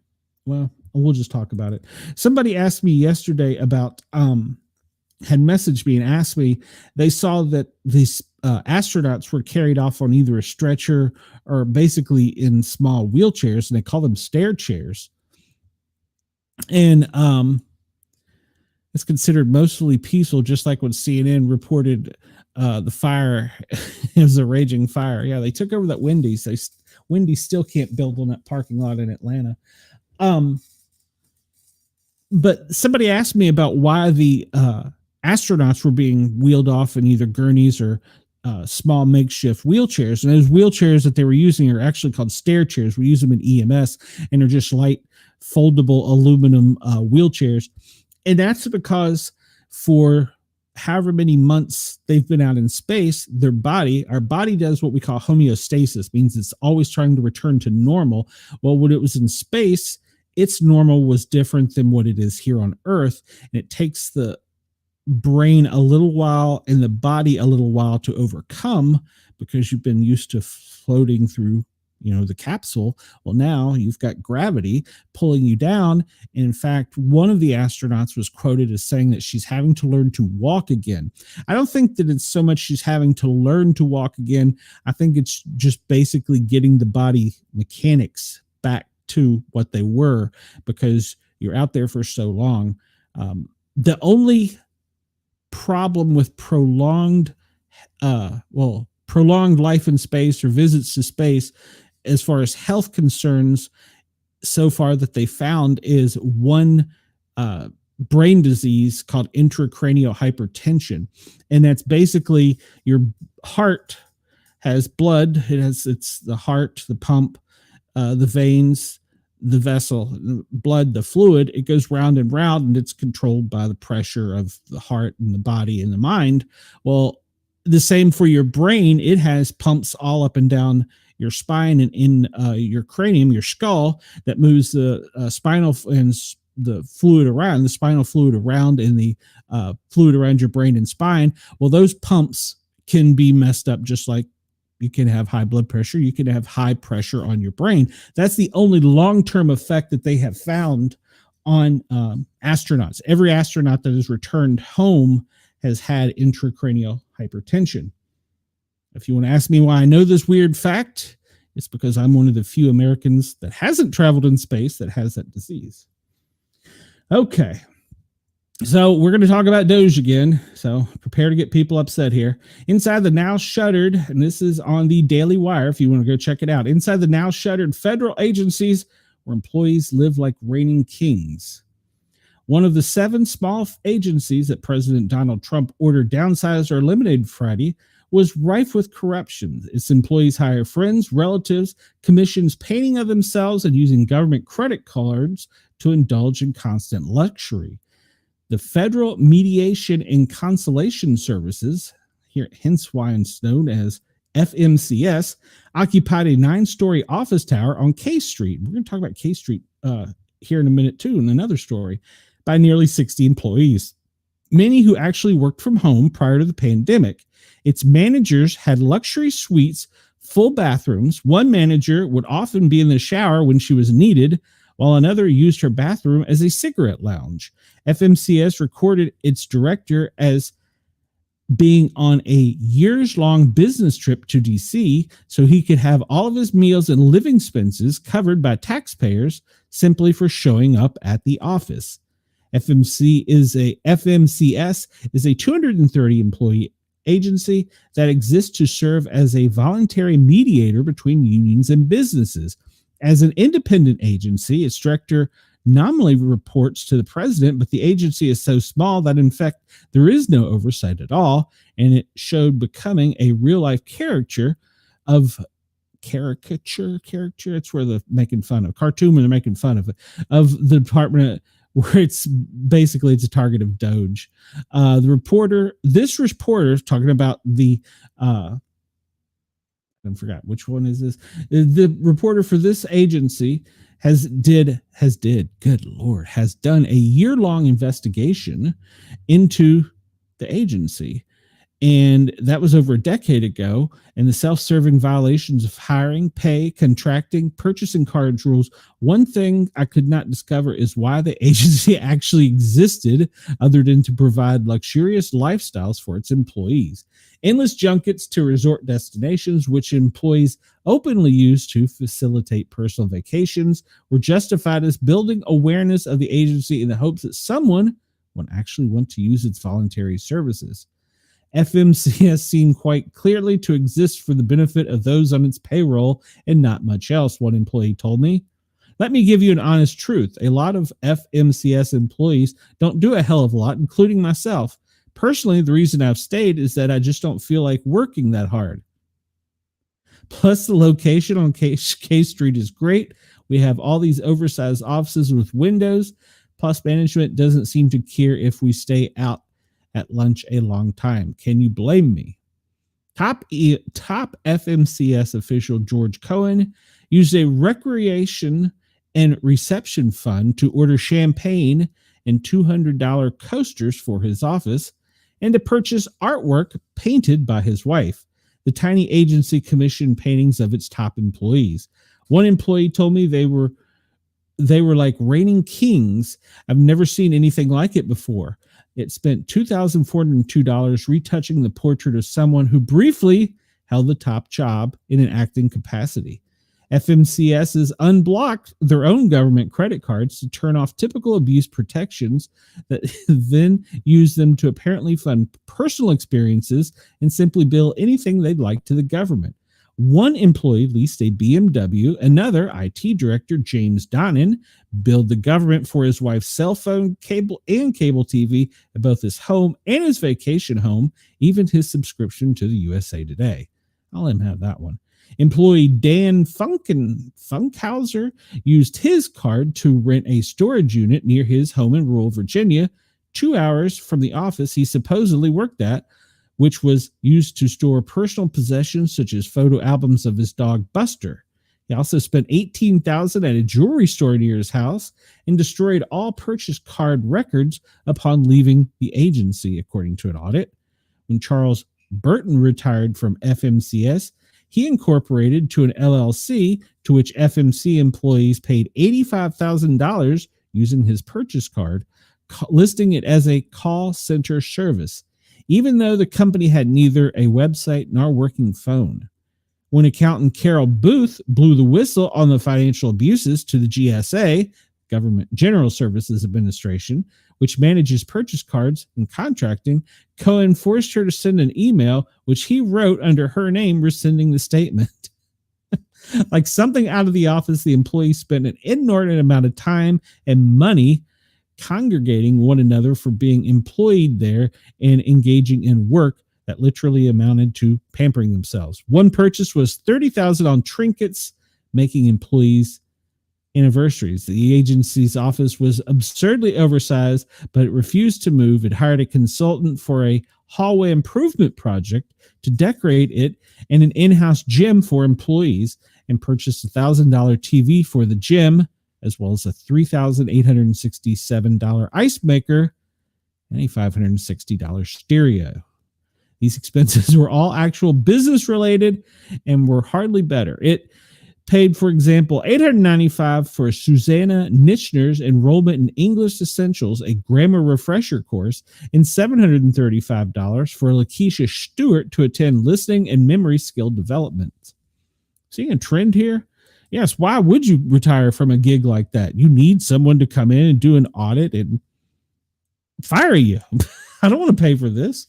Well, we'll just talk about it. Somebody asked me yesterday about, had messaged me and asked me, they saw that these astronauts were carried off on either a stretcher or basically in small wheelchairs, and they call them stair chairs. And it's considered mostly peaceful, just like when CNN reported the fire. It was a raging fire. Yeah, they took over that Wendy's. Wendy's still can't build on that parking lot in Atlanta. But somebody asked me about why the astronauts were being wheeled off in either gurneys or small makeshift wheelchairs. And those wheelchairs that they were using are actually called stair chairs. We use them in EMS, and they're just light, foldable aluminum wheelchairs. And that's because for however many months they've been out in space, our body does what we call homeostasis, means it's always trying to return to normal. Well, when it was in space, its normal was different than what it is here on Earth. And it takes the brain a little while and the body a little while to overcome because you've been used to floating through, the capsule. Well, now you've got gravity pulling you down. And in fact, one of the astronauts was quoted as saying that she's having to learn to walk again. I don't think that it's so much she's having to learn to walk again. I think it's just basically getting the body mechanics back to what they were, because you're out there for so long. The only problem with prolonged life in space or visits to space, as far as health concerns so far that they found, is one brain disease called intracranial hypertension. And that's basically your heart has blood. It's the heart, the pump, the veins, the vessel, the blood, the fluid. It goes round and round, and it's controlled by the pressure of the heart and the body and the mind. Well, the same for your brain. It has pumps all up and down your spine and in your cranium, your skull, that moves the spinal and the fluid around, the spinal fluid around, and the fluid around your brain and spine. Well, those pumps can be messed up, just like you can have high blood pressure. You can have high pressure on your brain. That's the only long-term effect that they have found on astronauts. Every astronaut that has returned home has had intracranial hypertension. If you want to ask me why I know this weird fact, it's because I'm one of the few Americans that hasn't traveled in space that has that disease. Okay. So we're going to talk about Doge again. So prepare to get people upset here. Inside the now shuttered, and this is on the Daily Wire if you want to go check it out. Inside the now shuttered federal agencies where employees live like reigning kings. One of the 7 small agencies that President Donald Trump ordered downsized or eliminated Friday was rife with corruption. Its employees hire friends, relatives, commissions painting of themselves, and using government credit cards to indulge in constant luxury. The Federal Mediation and Consolation Services, hence why it's known as FMCS, occupied a 9-story office tower on K Street. We're going to talk about K Street here in a minute too, in another story, by nearly 60 employees, many who actually worked from home prior to the pandemic. Its managers had luxury suites, full bathrooms. One manager would often be in the shower when she was needed, while another used her bathroom as a cigarette lounge. FMCS recorded its director as being on a years-long business trip to DC so he could have all of his meals and living expenses covered by taxpayers simply for showing up at the office. FMCS is a 230 employee agency that exists to serve as a voluntary mediator between unions and businesses. As an independent agency, its director nominally reports to the president, but the agency is so small that in fact there is no oversight at all, and it showed becoming a real-life caricature. It's where they're making fun of cartoon when they're making fun of the department, where it's a target of Doge. This reporter talking about the I forgot which one is this. The reporter for this agency has done a year-long investigation into the agency. And that was over a decade ago. And the self-serving violations of hiring, pay, contracting, purchasing cards rules. One thing I could not discover is why the agency actually existed other than to provide luxurious lifestyles for its employees. Endless junkets to resort destinations, which employees openly used to facilitate personal vacations, were justified as building awareness of the agency in the hopes that someone would actually want to use its voluntary services. FMCS seemed quite clearly to exist for the benefit of those on its payroll and not much else, one employee told me. Let me give you an honest truth. A lot of FMCS employees don't do a hell of a lot, including myself. Personally, the reason I've stayed is that I just don't feel like working that hard. Plus, the location on K Street is great. We have all these oversized offices with windows. Plus, management doesn't seem to care if we stay out at lunch a long time. Can you blame me? Top FMCS official George Cohen used a recreation and reception fund to order champagne and $200 coasters for his office and to purchase artwork painted by his wife. The tiny agency commissioned paintings of its top employees. One employee told me they were like reigning kings. I've never seen anything like it before. It spent $2,402 retouching the portrait of someone who briefly held the top job in an acting capacity. FMCSs unblocked their own government credit cards to turn off typical abuse protections that then use them to apparently fund personal experiences and simply bill anything they'd like to the government. One employee leased a BMW. Another, IT director James Donnan, billed the government for his wife's cell phone, cable, and cable TV at both his home and his vacation home, even his subscription to the USA Today. I'll let him have that one. Employee Dan Funkhauser used his card to rent a storage unit near his home in rural Virginia, 2 hours from the office he supposedly worked at, which was used to store personal possessions such as photo albums of his dog Buster. He also spent $18,000 at a jewelry store near his house and destroyed all purchase card records upon leaving the agency, according to an audit. When Charles Burton retired from FMCS, he incorporated to an LLC to which FMC employees paid $85,000 using his purchase card, listing it as a call center service, even though the company had neither a website nor working phone. When accountant Carol Booth blew the whistle on the financial abuses to the GSA, Government General Services Administration, which manages purchase cards and contracting, Cohen forced her to send an email, which he wrote under her name, rescinding the statement. Like something out of The Office, the employees spent an inordinate amount of time and money congregating one another for being employed there and engaging in work that literally amounted to pampering themselves. One purchase was $30,000 on trinkets, making employees anniversaries. The agency's office was absurdly oversized, but it refused to move. It hired a consultant for a hallway improvement project to decorate it and an in-house gym for employees, and purchased a $1,000 TV for the gym, as well as a $3,867 ice maker and a $560 stereo. These expenses were all actual business related and were hardly better. Paid, for example, $895 for Susanna Nichner's enrollment in English Essentials, a grammar refresher course, and $735 for Lakeisha Stewart to attend listening and memory skill development. Seeing a trend here? Yes, why would you retire from a gig like that? You need someone to come in and do an audit and fire you. I don't want to pay for this.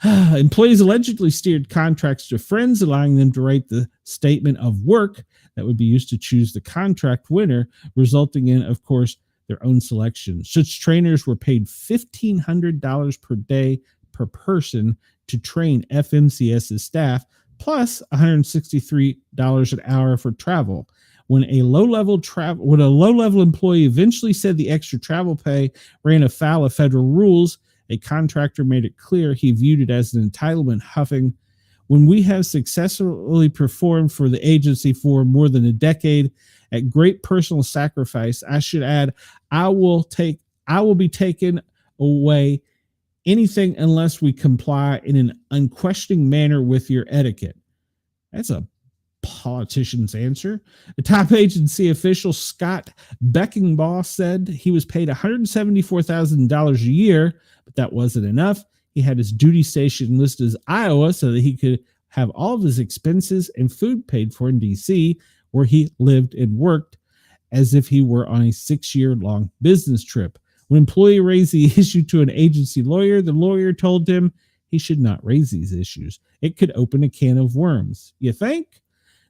Employees allegedly steered contracts to friends, allowing them to write the statement of work that would be used to choose the contract winner, resulting in, of course, their own selection. Such trainers were paid $1,500 per day per person to train FMCS's staff, plus $163 an hour for travel. When a low-level employee eventually said the extra travel pay ran afoul of federal rules, a contractor made it clear he viewed it as an entitlement, huffing, "When we have successfully performed for the agency for more than a decade at great personal sacrifice, I should add, I will be taken away anything unless we comply in an unquestioning manner with your etiquette." That's a politician's answer. The top agency official, Scott Beckingbaugh, said he was paid $174,000 a year, but that wasn't enough. He had his duty station listed as Iowa so that he could have all of his expenses and food paid for in D.C., where he lived and worked, as if he were on a 6-year-long business trip. When an employee raised the issue to an agency lawyer, the lawyer told him he should not raise these issues. It could open a can of worms. You think?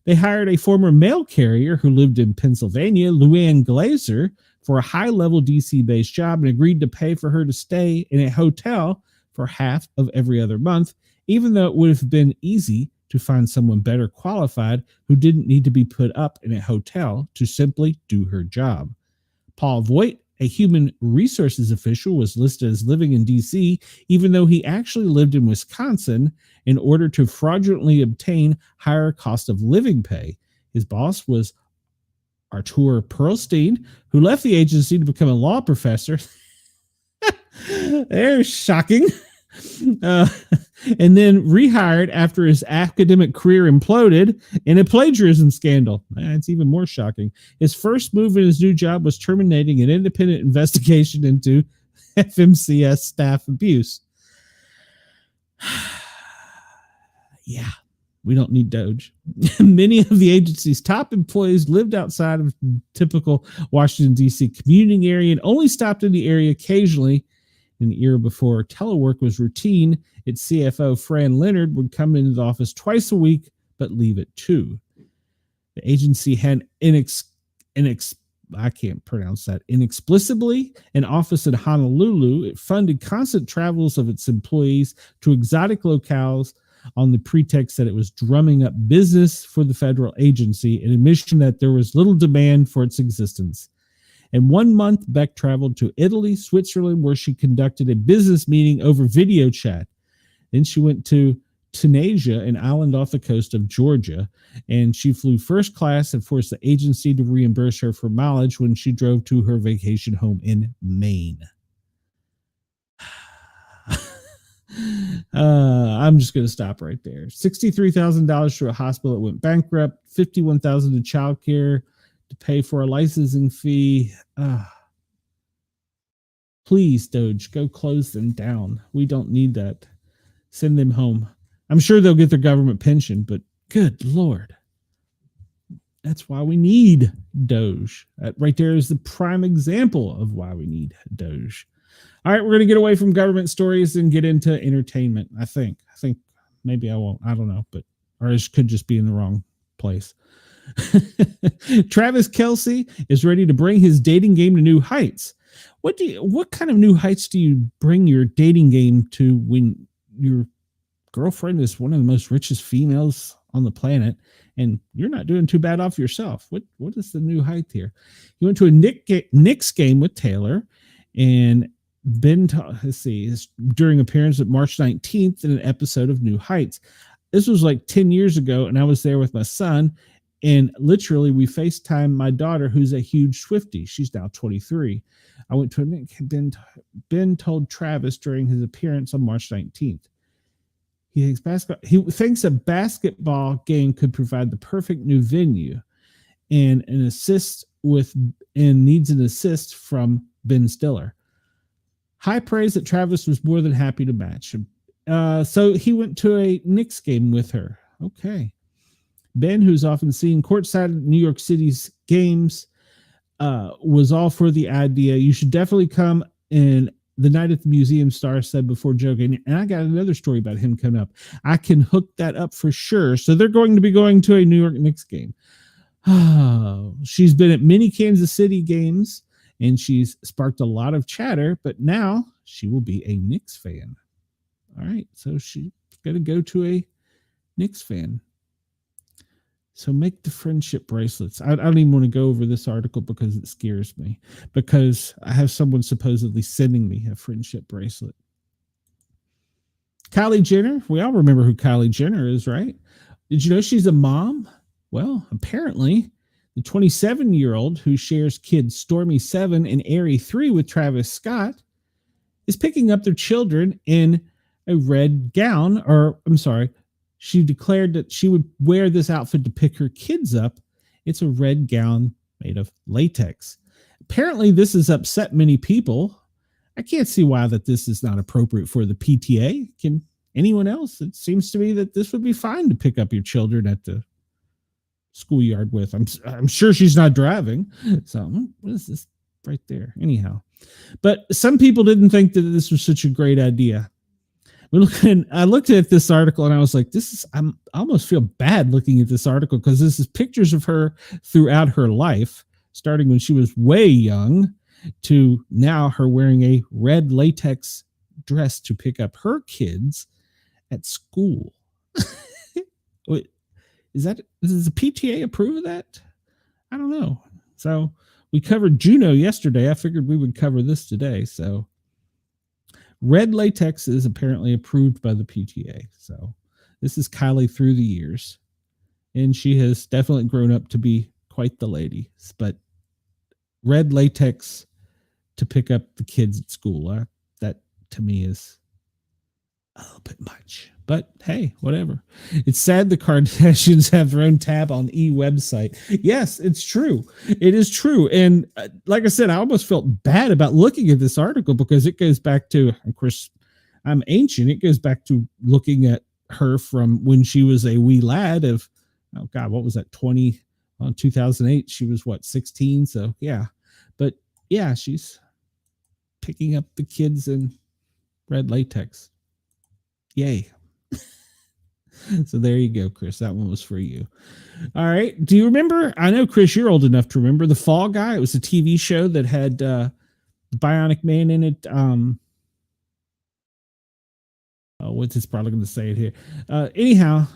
They hired a former mail carrier who lived in Pennsylvania, Luann Glazer, for a high-level DC-based job and agreed to pay for her to stay in a hotel for half of every other month, even though it would have been easy to find someone better qualified who didn't need to be put up in a hotel to simply do her job. Paul Voigt, a human resources official, was listed as living in D.C., even though he actually lived in Wisconsin, in order to fraudulently obtain higher cost of living pay. His boss was Artur Perlstein, who left the agency to become a law professor. They're shocking. And then rehired after his academic career imploded in a plagiarism scandal. It's even more shocking. His first move in his new job was terminating an independent investigation into FMCS staff abuse. Yeah, we don't need Doge. Many of the agency's top employees lived outside of typical Washington, D.C. commuting area and only stopped in the area occasionally. In the era before telework was routine, its CFO, Fran Leonard, would come into the office twice a week, but leave at 2. The agency had I can't pronounce that, inexplicably an office in Honolulu. It funded constant travels of its employees to exotic locales on the pretext that it was drumming up business for the federal agency, an admission that there was little demand for its existence. In 1 month, Beck traveled to Italy, Switzerland, where she conducted a business meeting over video chat. Then she went to Tunisia, an island off the coast of Georgia, and she flew first class and forced the agency to reimburse her for mileage when she drove to her vacation home in Maine. I'm just going to stop right there. $63,000 to a hospital that went bankrupt, $51,000 to childcare to pay for a licensing fee. Please, Doge, go close them down. We don't need that. Send them home. I'm sure they'll get their government pension, but good Lord. That's why we need Doge. That right there is the prime example of why we need Doge. All right, we're going to get away from government stories and get into entertainment. I think maybe I won't. I don't know, or it could just be in the wrong place. Travis Kelce is ready to bring his dating game to new heights. What kind of new heights do you bring your dating game to when your girlfriend is one of the most richest females on the planet and you're not doing too bad off yourself? What is the new height here? He went to a Knicks game with Taylor and during appearance at March 19th in an episode of New Heights. This was like 10 years ago, and I was there with my son, and literally we FaceTime my daughter, who's a huge Swiftie. She's now 23. I went to a Nick. Ben told Travis during his appearance on March 19th. He thinks a basketball game could provide the perfect new venue. and an assist with and needs an assist from Ben Stiller. High praise that Travis was more than happy to match. So he went to a Knicks game with her. Okay. Ben, who's often seen courtside at New York City's games, was all for the idea. You should definitely come. And the night at the museum, Star said before joking. And I got another story about him coming up. I can hook that up for sure. So they're going to be going to a New York Knicks game. She's been at many Kansas City games, and she's sparked a lot of chatter, but now she will be a Knicks fan. All right, so she's going to go to a Knicks fan. So make the friendship bracelets. I don't even want to go over this article because it scares me, because I have someone supposedly sending me a friendship bracelet. Kylie Jenner. We all remember who Kylie Jenner is, right? Did you know she's a mom? Well, apparently the 27-year-old who shares kids Stormy 7 and Airy 3 with Travis Scott is picking up their children in a red gown, or I'm sorry, she declared that she would wear this outfit to pick her kids up. It's a red gown made of latex. Apparently, this has upset many people. I can't see why that this is not appropriate for the PTA. Can anyone else? It seems to me that this would be fine to pick up your children at the schoolyard with. I'm sure she's not driving. So what is this right there? Anyhow, but some people didn't think that this was such a great idea. I looked at this article and I was like, I almost feel bad looking at this article, because this is pictures of her throughout her life, starting when she was way young to now her wearing a red latex dress to pick up her kids at school. Wait, does the PTA approve of that? I don't know. So we covered Juno yesterday. I figured we would cover this today. So red latex is apparently approved by the PTA. So this is Kylie through the years. And she has definitely grown up to be quite the lady. But red latex to pick up the kids at school, that to me is a little bit much. But hey, whatever. It's sad the Kardashians have their own tab on website. Yes, it's true. It is true. And like I said, I almost felt bad about looking at this article, because it goes back to, of course, I'm ancient. It goes back to looking at her from when she was a wee lad of, oh God, what was that? 2008. She was what, 16? So yeah. But yeah, she's picking up the kids in red latex. Yay. So there you go, Chris. That one was for you. All right. Do you remember? I know, Chris, you're old enough to remember The Fall Guy. It was a TV show that had the Bionic Man in it. What's this? Probably going to say it here. Anyhow,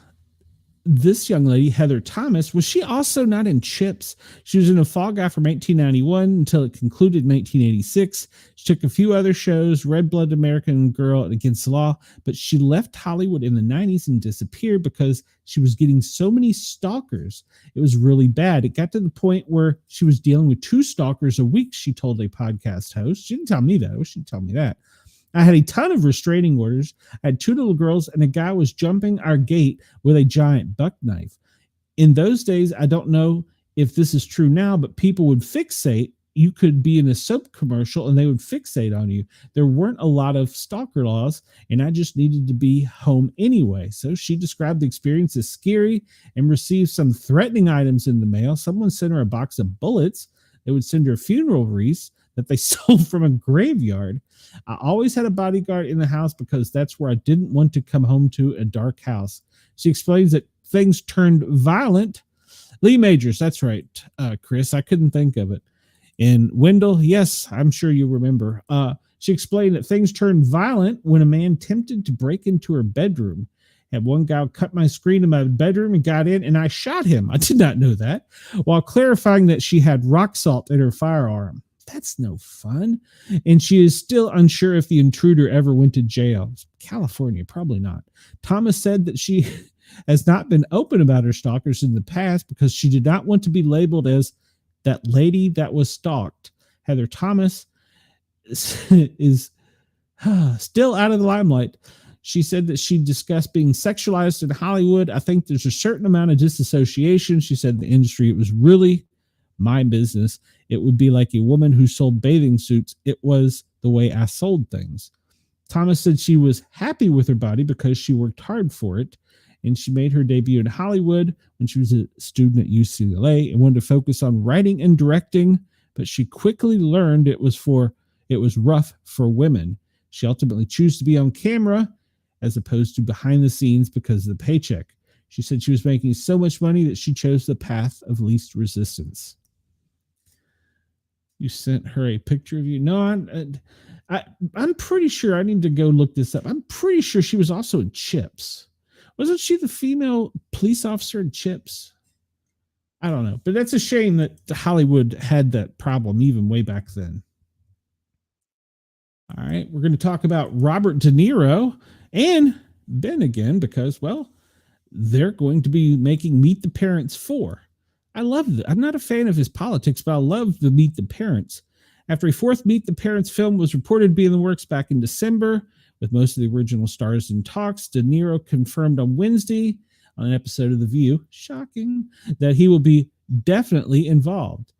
this young lady, Heather Thomas, was she also not in Chips? She was in A Fall Guy from 1991 until it concluded in 1986. She took a few other shows, Red Blooded American Girl and Against the Law, but she left Hollywood in the 90s and disappeared because she was getting so many stalkers. It was really bad. It got to the point where she was dealing with 2 stalkers a week, she told a podcast host. She didn't tell me that. I wish she'd tell me that. I had a ton of restraining orders. I had 2 little girls, and a guy was jumping our gate with a giant buck knife. In those days, I don't know if this is true now, but people would fixate. You could be in a soap commercial and they would fixate on you. There weren't a lot of stalker laws, and I just needed to be home anyway. So she described the experience as scary and received some threatening items in the mail. Someone sent her a box of bullets. They would send her funeral wreaths that they sold from a graveyard. I always had a bodyguard in the house because that's where I didn't want to come home to a dark house. She explains that things turned violent. Lee Majors, that's right, Chris. I couldn't think of it. And Wendell, yes, I'm sure you remember. She explained that things turned violent when a man attempted to break into her bedroom. Had one guy cut my screen in my bedroom and got in, and I shot him. I did not know that. While clarifying that she had rock salt in her firearm. That's no fun. And she is still unsure if the intruder ever went to jail. California, probably not. Thomas said that she has not been open about her stalkers in the past because she did not want to be labeled as that lady that was stalked. Heather Thomas is still out of the limelight. She said that she discussed being sexualized in Hollywood. I think there's a certain amount of disassociation. She said in the industry, it was really my business. It would be like a woman who sold bathing suits. It was the way I sold things. Thomas said she was happy with her body because she worked hard for it, and she made her debut in Hollywood when she was a student at UCLA and wanted to focus on writing and directing, but she quickly learned it was rough for women. She ultimately chose to be on camera as opposed to behind the scenes because of the paycheck. She said she was making so much money that she chose the path of least resistance. You sent her a picture of you? No, I'm pretty sure. I need to go look this up. I'm pretty sure she was also in Chips. Wasn't she the female police officer in Chips? I don't know, but that's a shame that Hollywood had that problem even way back then. All right, we're going to talk about Robert De Niro and Ben again because, well, they're going to be making Meet the Parents 4. I love it. I'm not a fan of his politics, but I love the Meet the Parents. After a fourth Meet the Parents film was reported to be in the works back in December, with most of the original stars in talks, De Niro confirmed on Wednesday on an episode of The View, shocking, that he will be definitely involved.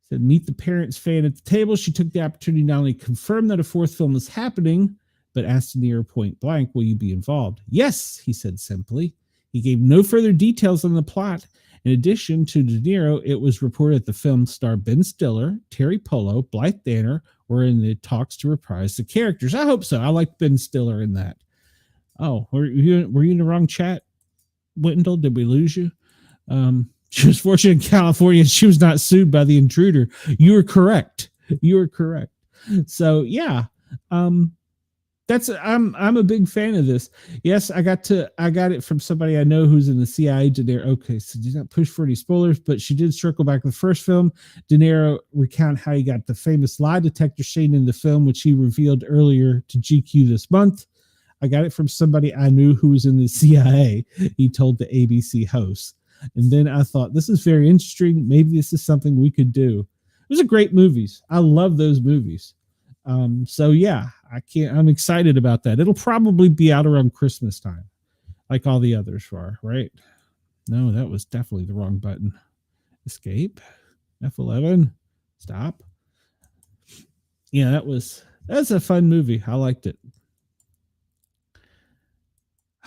Said, Meet the Parents fan at the table. She took the opportunity to not only confirm that a fourth film is happening, but asked De Niro point blank, will you be involved? Yes, he said simply. He gave no further details on the plot. In addition to De Niro, it was reported that the film star Ben Stiller, Terry Polo, Blythe Danner were in the talks to reprise the characters. I hope so. I like Ben Stiller in that. Oh, were you in the wrong chat, Wendell? Did we lose you? She was fortunate in California. She was not sued by the intruder. You were correct. So yeah, I'm a big fan of this. Yes, I got it from somebody I know who's in the CIA. De Niro. Okay, so did not push for any spoilers, but she did circle back to the first film. De Niro recount how he got the famous lie detector scene in the film, which he revealed earlier to GQ this month. I got it from somebody I knew who was in the CIA. He told the ABC host. And then I thought, this is very interesting. Maybe this is something we could do. Those are great movies. I love those movies. So yeah, I'm excited about that. It'll probably be out around Christmas time, like all the others are, right? No, that was definitely the wrong button. Escape, F11, stop. Yeah, that's a fun movie. I liked it.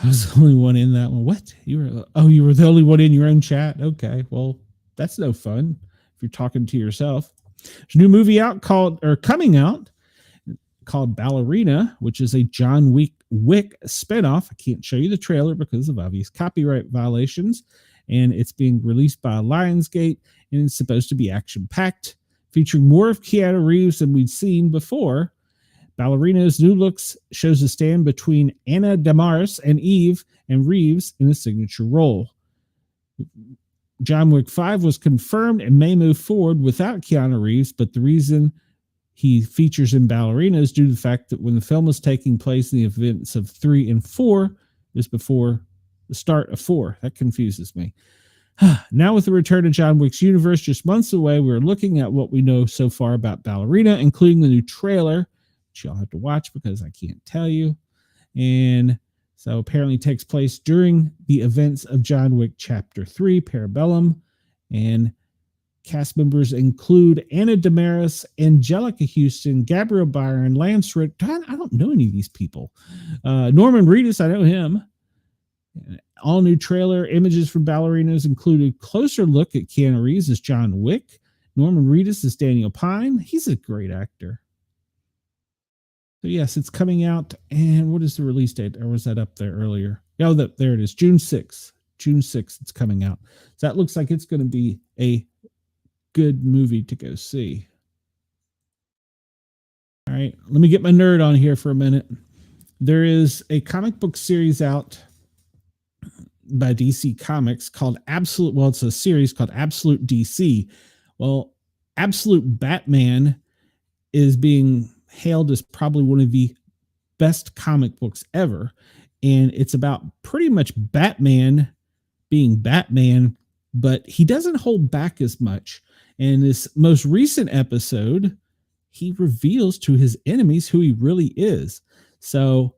I was the only one in that one. What? You were the only one in your own chat? Okay, well, that's no fun if you're talking to yourself. There's a new movie coming out called Ballerina, which is a John Wick spinoff. I can't show you the trailer because of obvious copyright violations, and it's being released by Lionsgate, and it's supposed to be action-packed, featuring more of Keanu Reeves than we'd seen before. Ballerina's new looks shows a stand between Anna de Armas and Eve and Reeves in a signature role. John Wick 5 was confirmed and may move forward without Keanu Reeves, but the reason he features in Ballerina is due to the fact that when the film was taking place in the events of 3 and 4, it was before the start of 4. That confuses me. Now with the return of John Wick's universe just months away, we're looking at what we know so far about Ballerina, including the new trailer, which y'all have to watch because I can't tell you. And so apparently it takes place during the events of John Wick Chapter 3, Parabellum. And cast members include Anna de Armas, Angelica Houston, Gabriel Byron, Lance Rick. I don't know any of these people. Norman Reedus, I know him. All new trailer images from Ballerinas include a closer look at Keanu Reeves as John Wick. Norman Reedus is Daniel Pine. He's a great actor. So yes, it's coming out. And what is the release date? Or was that up there earlier? Oh, there it is. June 6th. June 6th, it's coming out. So that looks like it's going to be a good movie to go see. All right, let me get my nerd on here for a minute. There is a comic book series out by DC Comics called Absolute. Well, it's a series called Absolute DC. Well, Absolute Batman is being hailed as probably one of the best comic books ever. And it's about pretty much Batman being Batman, but he doesn't hold back as much. And this most recent episode, he reveals to his enemies who he really is. So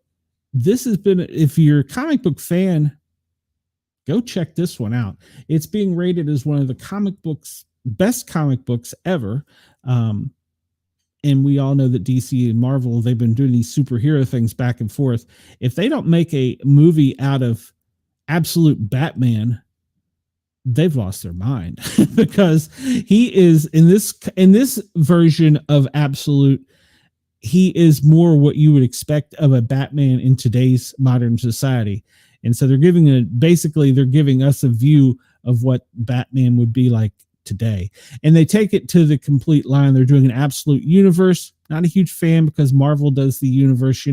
this has been, if you're a comic book fan, go check this one out. It's being rated as one of the best comic books ever. And we all know that DC and Marvel, they've been doing these superhero things back and forth. If they don't make a movie out of Absolute Batman, they've lost their mind because he is in this version of Absolute. He is more what you would expect of a Batman in today's modern society. And so they're giving us a view of what Batman would be like today. And they take it to the complete line. They're doing an Absolute universe. Not a huge fan because Marvel does the universe,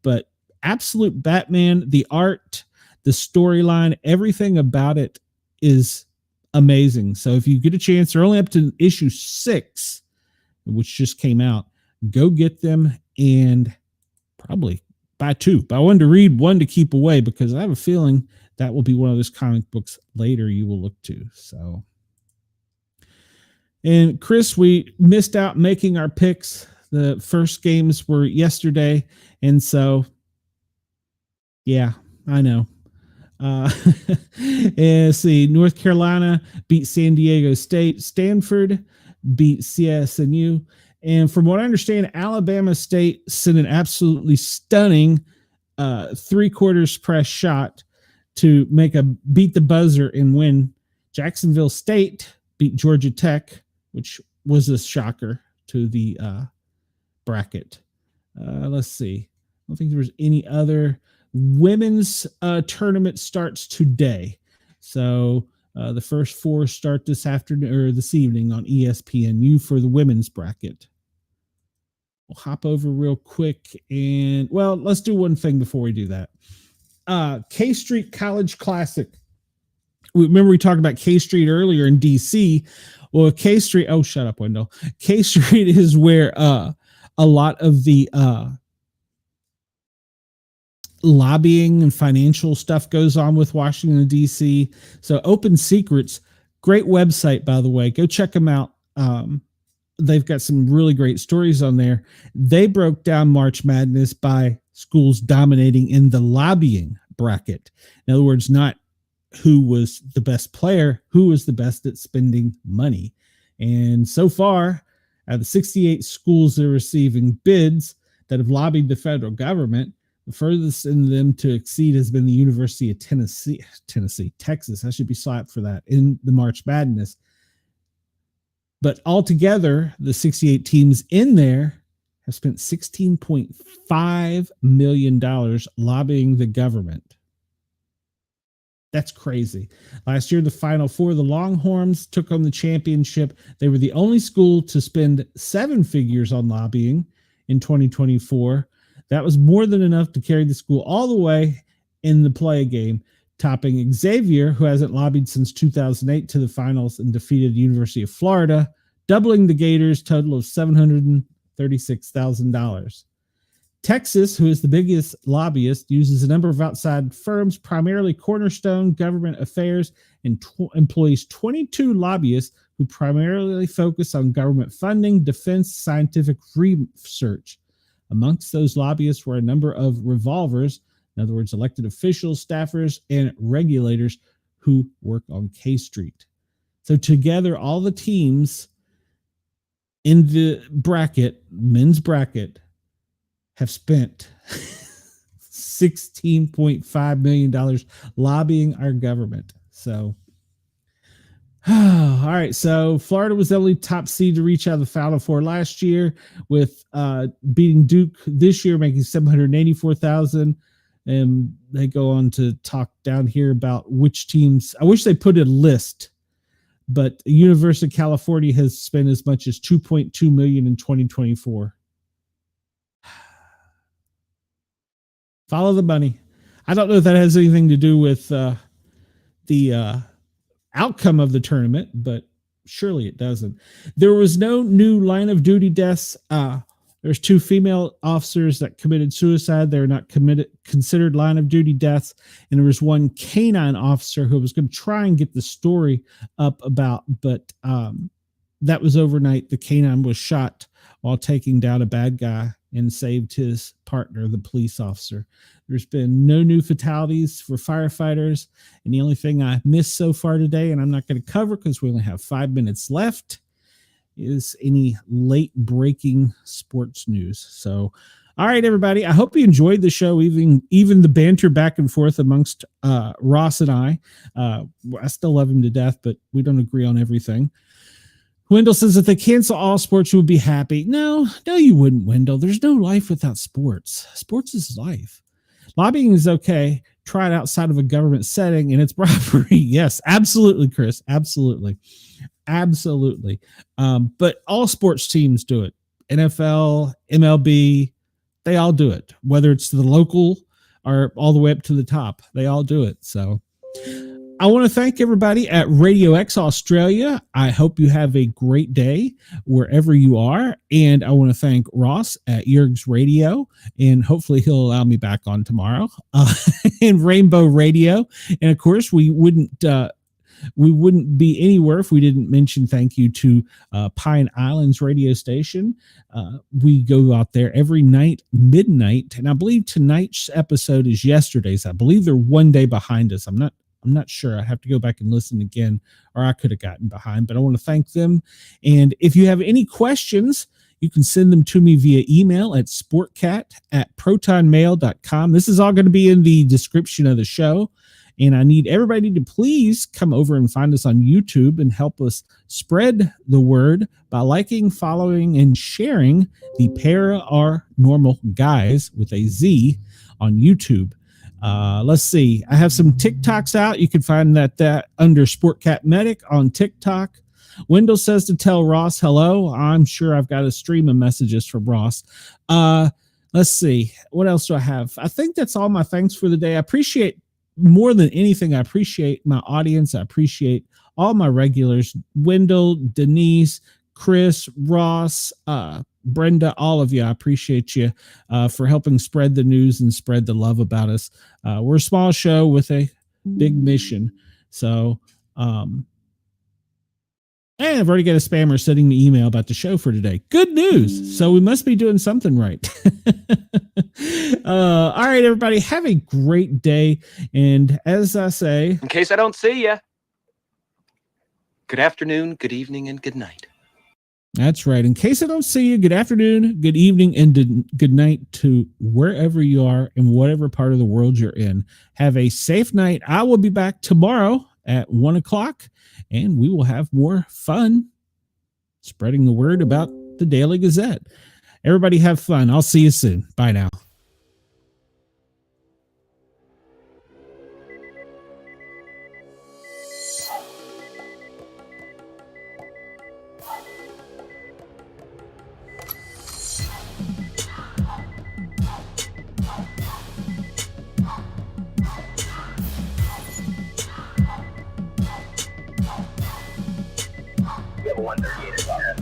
but Absolute Batman, the art, the storyline, everything about it is amazing. So if you get a chance, they're only up to issue 6, which just came out. Go get them and probably buy 2. Buy 1 to read, 1 to keep away, because I have a feeling that will be one of those comic books later you will look to. So, and Chris, we missed out making our picks. The first games were yesterday, and so yeah, I know. Let's see. North Carolina beat San Diego State. Stanford beat CSNU. And from what I understand, Alabama State sent an absolutely stunning 3/4 press shot to beat the buzzer and win. Jacksonville State beat Georgia Tech, which was a shocker to the bracket. Let's see. I don't think there was any other. Women's tournament starts today. So the first 4 start this afternoon or this evening on ESPNU for the women's bracket. We'll hop over real quick and, well, let's do one thing before we do that. K Street College Classic. Remember we talked about K Street earlier in DC. Well, K Street, oh, shut up, Wendell. K Street is where a lot of the lobbying and financial stuff goes on with Washington, D.C. So Open Secrets, great website, by the way. Go check them out. They've got some really great stories on there. They broke down March Madness by schools dominating in the lobbying bracket. In other words, not who was the best player, who was the best at spending money. And so far, out of the 68 schools that are receiving bids that have lobbied the federal government, the furthest in them to exceed has been the University of Texas. I should be slapped for that in the March Madness. But altogether, the 68 teams in there have spent $16.5 million lobbying the government. That's crazy. Last year, the Final Four, the Longhorns took on the championship. They were the only school to spend 7 figures on lobbying in 2024. That was more than enough to carry the school all the way in the play game, topping Xavier, who hasn't lobbied since 2008, to the finals and defeated the University of Florida, doubling the Gators' total of $736,000. Texas, who is the biggest lobbyist, uses a number of outside firms, primarily Cornerstone Government Affairs, and employs 22 lobbyists who primarily focus on government funding, defense, scientific research. Amongst those lobbyists were a number of revolvers, in other words, elected officials, staffers, and regulators who work on K Street. So together, all the teams in the bracket, men's bracket, have spent $16.5 million lobbying our government. So, all right. So Florida was the only top seed to reach out of the Final Four last year, with beating Duke this year, making $784,000. And they go on to talk down here about which teams. I wish they put a list, but the University of California has spent as much as $2.2 million in 2024. Follow the money. I don't know if that has anything to do with the outcome of the tournament, but surely it doesn't. There was no new line of duty deaths. There's 2 female officers that committed suicide. They're not considered line of duty deaths. And there was 1 canine officer who was going to try and get the story up about, but that was overnight. The canine was shot while taking down a bad guy and saved his partner, the police officer. There's been no new fatalities for firefighters. And the only thing I missed so far today, and I'm not going to cover because we only have 5 minutes left, is any late breaking sports news. So, all right, everybody. I hope you enjoyed the show, even the banter back and forth amongst Ross and I. I still love him to death, but we don't agree on everything. Wendell says if they cancel all sports, you would be happy. No, you wouldn't, Wendell. There's no life without sports. Sports is life. Lobbying is okay. Try it outside of a government setting and it's bribery. Yes, absolutely, Chris. Absolutely. But all sports teams do it. NFL, MLB, they all do it. Whether it's the local or all the way up to the top, they all do it. So I want to thank everybody at Radio X Australia. I hope you have a great day wherever you are. And I want to thank Ross at Yerg's Radio, and hopefully he'll allow me back on tomorrow in Rainbow Radio. And of course, we wouldn't be anywhere if we didn't mention thank you to Pine Islands radio station. We go out there every night, midnight. And I believe tonight's episode is yesterday's. I believe they're one day behind us. I'm not sure. I have to go back and listen again, or I could have gotten behind, but I want to thank them. And if you have any questions, you can send them to me via email at sportcat@protonmail.com. This is all going to be in the description of the show. And I need everybody to please come over and find us on YouTube and help us spread the word by liking, following, and sharing the Paranormal Guys with a Z on YouTube. Let's see. I have some TikToks out. You can find that under Sportcat Medic on TikTok. Wendell says to tell Ross hello. I'm sure I've got a stream of messages from Ross. Let's see. What else do I have? I think that's all my thanks for the day. I appreciate more than anything. I appreciate my audience. I appreciate all my regulars, Wendell, Denise, Chris, Ross, Brenda, all of you. I appreciate you for helping spread the news and spread the love about us. We're a small show with a big mission. So, and I've already got a spammer sending me email about the show for today. Good news. So we must be doing something right. All right, everybody, have a great day. And as I say, in case I don't see you, good afternoon, good evening, and good night. That's right. In case I don't see you, good afternoon, good evening, and good night to wherever you are in whatever part of the world you're in. Have a safe night. I will be back tomorrow at 1:00, and we will have more fun spreading the word about the Daily Gazette. Everybody have fun. I'll see you soon. Bye now. We have a 138 at